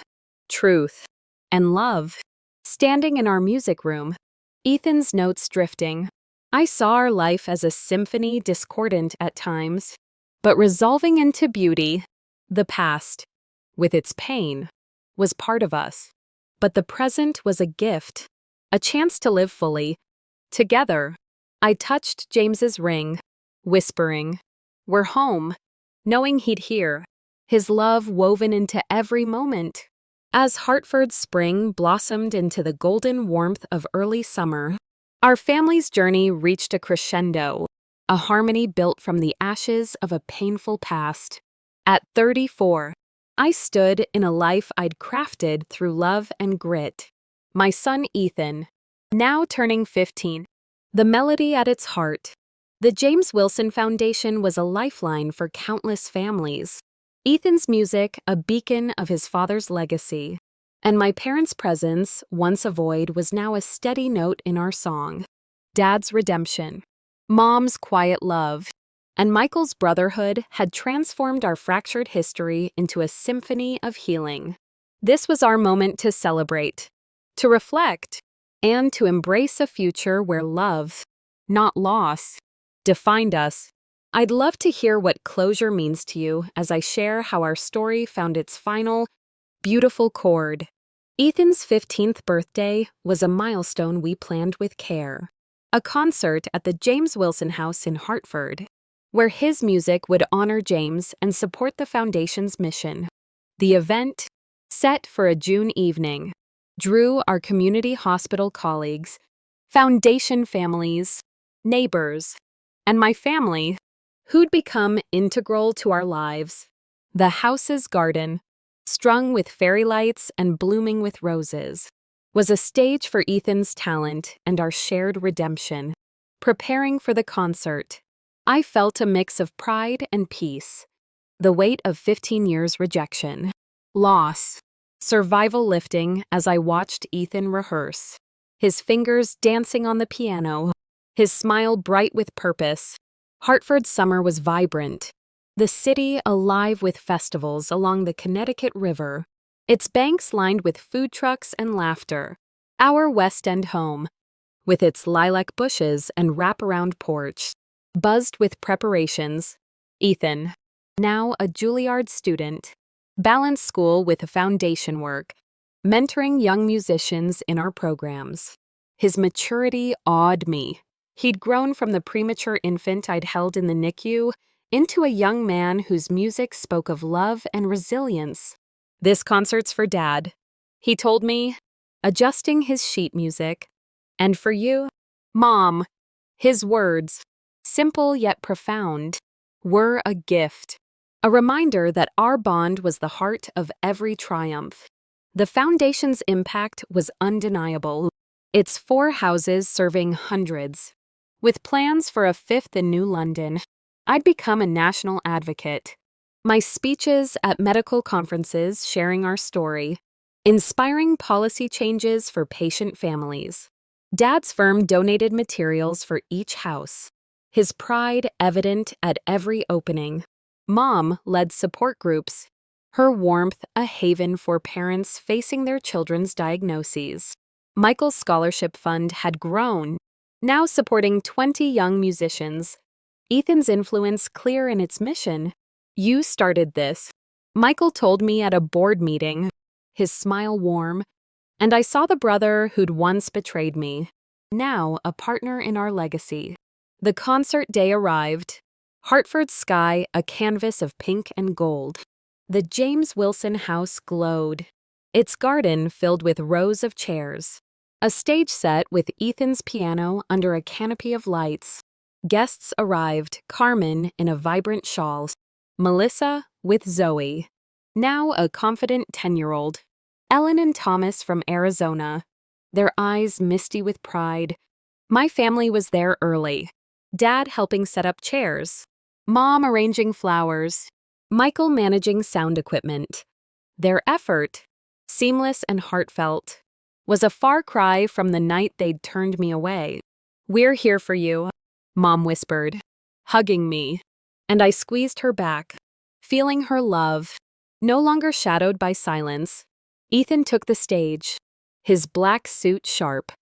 truth, and love. Standing in our music room, Ethan's notes drifting, I saw our life as a symphony discordant at times, but resolving into beauty. The past, with its pain, was part of us, but the present was a gift, a chance to live fully. Together, I touched James's ring, whispering, "We're home," knowing he'd hear, his love woven into every moment. As Hartford's spring blossomed into the golden warmth of early summer, our family's journey reached a crescendo, a harmony built from the ashes of a painful past. At 34, I stood in a life I'd crafted through love and grit. My son Ethan, now turning 15, the melody at its heart. The James Wilson Foundation was a lifeline for countless families. Ethan's music, a beacon of his father's legacy. And my parents' presence, once a void, was now a steady note in our song. Dad's redemption, Mom's quiet love, and Michael's brotherhood had transformed our fractured history into a symphony of healing. This was our moment to celebrate, to reflect, and to embrace a future where love, not loss, defined us. I'd love to hear what closure means to you as I share how our story found its final, beautiful chord. Ethan's 15th birthday was a milestone we planned with care. A concert at the James Wilson House in Hartford, where his music would honor James and support the Foundation's mission. The event, set for a June evening, drew our community hospital colleagues, Foundation families, neighbors, and my family, who'd become integral to our lives. The house's garden, strung with fairy lights and blooming with roses, was a stage for Ethan's talent and our shared redemption. Preparing for the concert, I felt a mix of pride and peace, the weight of 15 years' rejection, loss, survival lifting as I watched Ethan rehearse, his fingers dancing on the piano, his smile bright with purpose. Hartford's summer was vibrant, the city alive with festivals along the Connecticut River, its banks lined with food trucks and laughter. Our West End home, with its lilac bushes and wraparound porch, buzzed with preparations. Ethan, now a Juilliard student, balanced school with foundation work, mentoring young musicians in our programs. His maturity awed me. He'd grown from the premature infant I'd held in the NICU into a young man whose music spoke of love and resilience. "This concert's for Dad," he told me, adjusting his sheet music. "And for you, Mom." His words, simple yet profound, were a gift, a reminder that our bond was the heart of every triumph. The Foundation's impact was undeniable, its 4 houses serving hundreds. With plans for a 5th in New London, I'd become a national advocate. My speeches at medical conferences sharing our story, inspiring policy changes for patient families. Dad's firm donated materials for each house, his pride evident at every opening. Mom led support groups, her warmth a haven for parents facing their children's diagnoses. Michael's scholarship fund had grown, now supporting 20 young musicians. Ethan's influence clear in its mission. "You started this," Michael told me at a board meeting, his smile warm, and I saw the brother who'd once betrayed me, now a partner in our legacy. The concert day arrived, Hartford's sky a canvas of pink and gold. The James Wilson house glowed, its garden filled with rows of chairs, a stage set with Ethan's piano under a canopy of lights. Guests arrived, Carmen in a vibrant shawl, Melissa with Zoe, now a confident 10-year-old, Ellen and Thomas from Arizona, their eyes misty with pride. My family was there early, Dad helping set up chairs, Mom arranging flowers, Michael managing sound equipment. Their effort, seamless and heartfelt, was a far cry from the night they'd turned me away. "We're here for you," Mom whispered, hugging me, and I squeezed her back, feeling her love. No longer shadowed by silence, Ethan took the stage, his black suit sharp,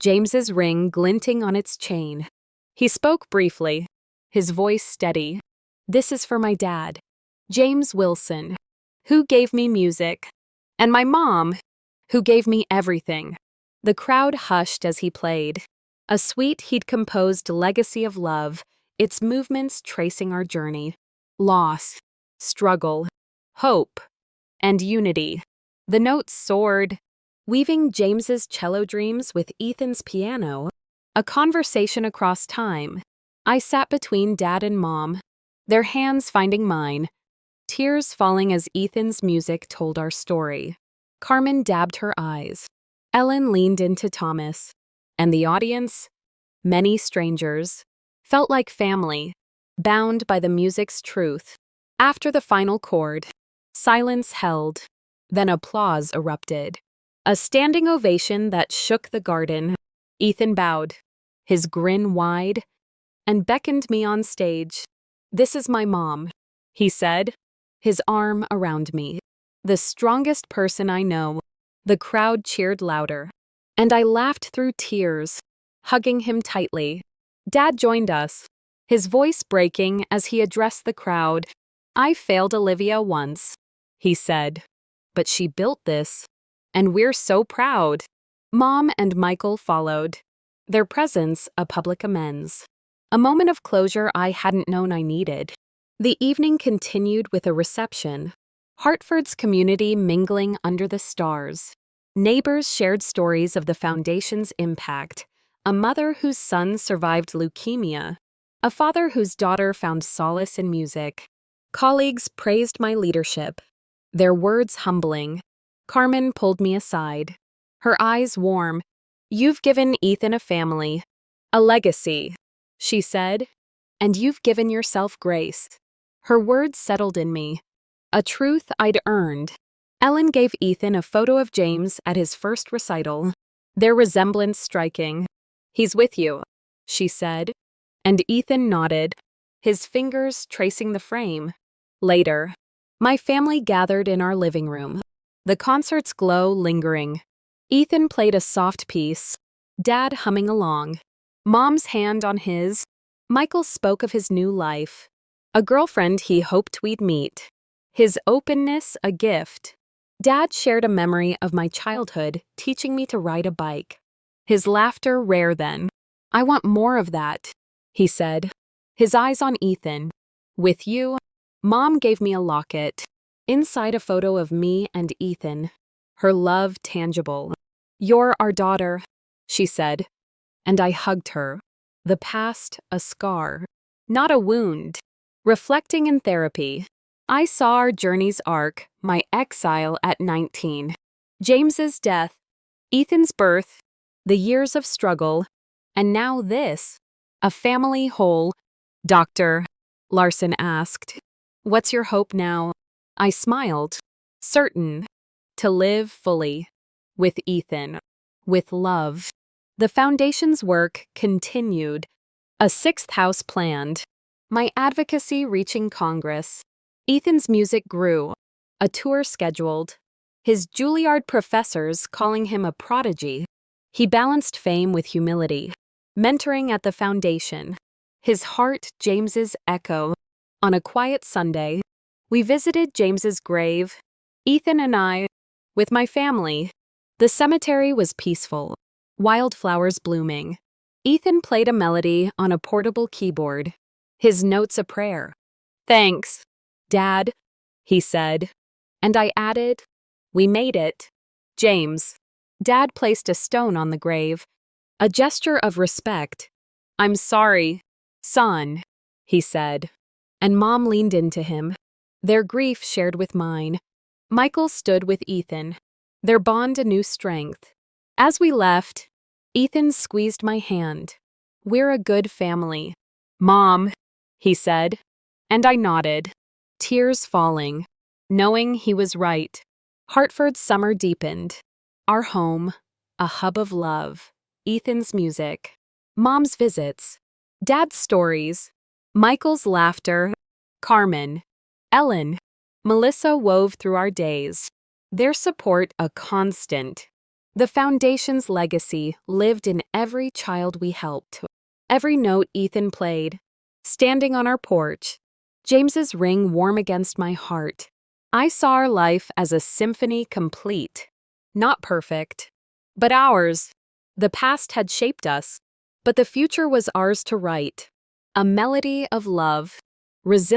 James's ring glinting on its chain. He spoke briefly, his voice steady. "This is for my dad, James Wilson, who gave me music, and my mom, who gave me everything." The crowd hushed as he played, a suite he'd composed legacy of love, its movements tracing our journey. Loss, struggle, hope, and unity. The notes soared, weaving James's cello dreams with Ethan's piano, a conversation across time. I sat between Dad and Mom, their hands finding mine, tears falling as Ethan's music told our story. Carmen dabbed her eyes. Ellen leaned into Thomas, and the audience, many strangers, felt like family, bound by the music's truth. After the final chord, silence held, then applause erupted. A standing ovation that shook the garden. Ethan bowed, his grin wide, and beckoned me on stage. "This is my mom," he said, his arm around me. "The strongest person I know." The crowd cheered louder, and I laughed through tears, hugging him tightly. Dad joined us, his voice breaking as he addressed the crowd. "I failed Olivia once," he said, "but she built this, and we're so proud." Mom and Michael followed, their presence a public amends, a moment of closure I hadn't known I needed. The evening continued with a reception, Hartford's community mingling under the stars. Neighbors shared stories of the foundation's impact, a mother whose son survived leukemia, a father whose daughter found solace in music. Colleagues praised my leadership, their words humbling. Carmen pulled me aside, her eyes warm. "You've given Ethan a family, a legacy," she said, "and you've given yourself grace." Her words settled in me, a truth I'd earned. Ellen gave Ethan a photo of James at his first recital, their resemblance striking. "He's with you," she said, and Ethan nodded, his fingers tracing the frame. Later, my family gathered in our living room, the concert's glow lingering. Ethan played a soft piece, Dad humming along, Mom's hand on his. Michael spoke of his new life, a girlfriend he hoped we'd meet, his openness a gift. Dad shared a memory of my childhood teaching me to ride a bike, his laughter rare then. "I want more of that," he said, his eyes on Ethan. "With you." Mom gave me a locket, inside a photo of me and Ethan, her love tangible. "You're our daughter," she said, and I hugged her. The past a scar, not a wound. Reflecting in therapy, I saw our journey's arc, my exile at 19, James's death, Ethan's birth, the years of struggle, and now this, a family whole. "Doctor," Larson asked, "what's your hope now?" I smiled, certain, to live fully, with Ethan, with love. The foundation's work continued, a sixth house planned, my advocacy reaching Congress. Ethan's music grew, a tour scheduled, his Juilliard professors calling him a prodigy. He balanced fame with humility, mentoring at the foundation, his heart James's echo. On a quiet Sunday, we visited James's grave, Ethan and I, with my family. The cemetery was peaceful, wildflowers blooming. Ethan played a melody on a portable keyboard, his notes a prayer. "Thanks, Dad," he said. And I added, "We made it." James. Dad placed a stone on the grave, a gesture of respect. "I'm sorry, son," he said. And Mom leaned into him, their grief shared with mine. Michael stood with Ethan, their bond a new strength. As we left, Ethan squeezed my hand. "We're a good family." "Mom," he said, and I nodded, tears falling, knowing he was right. Hartford's summer deepened. Our home, a hub of love. Ethan's music. Mom's visits. Dad's stories. Michael's laughter. Carmen. Ellen. Melissa wove through our days. Their support a constant. The foundation's legacy lived in every child we helped. Every note Ethan played. Standing on our porch. James's ring warm against my heart. I saw our life as a symphony complete. Not perfect, but ours. The past had shaped us, but the future was ours to write. A melody of love, resilience.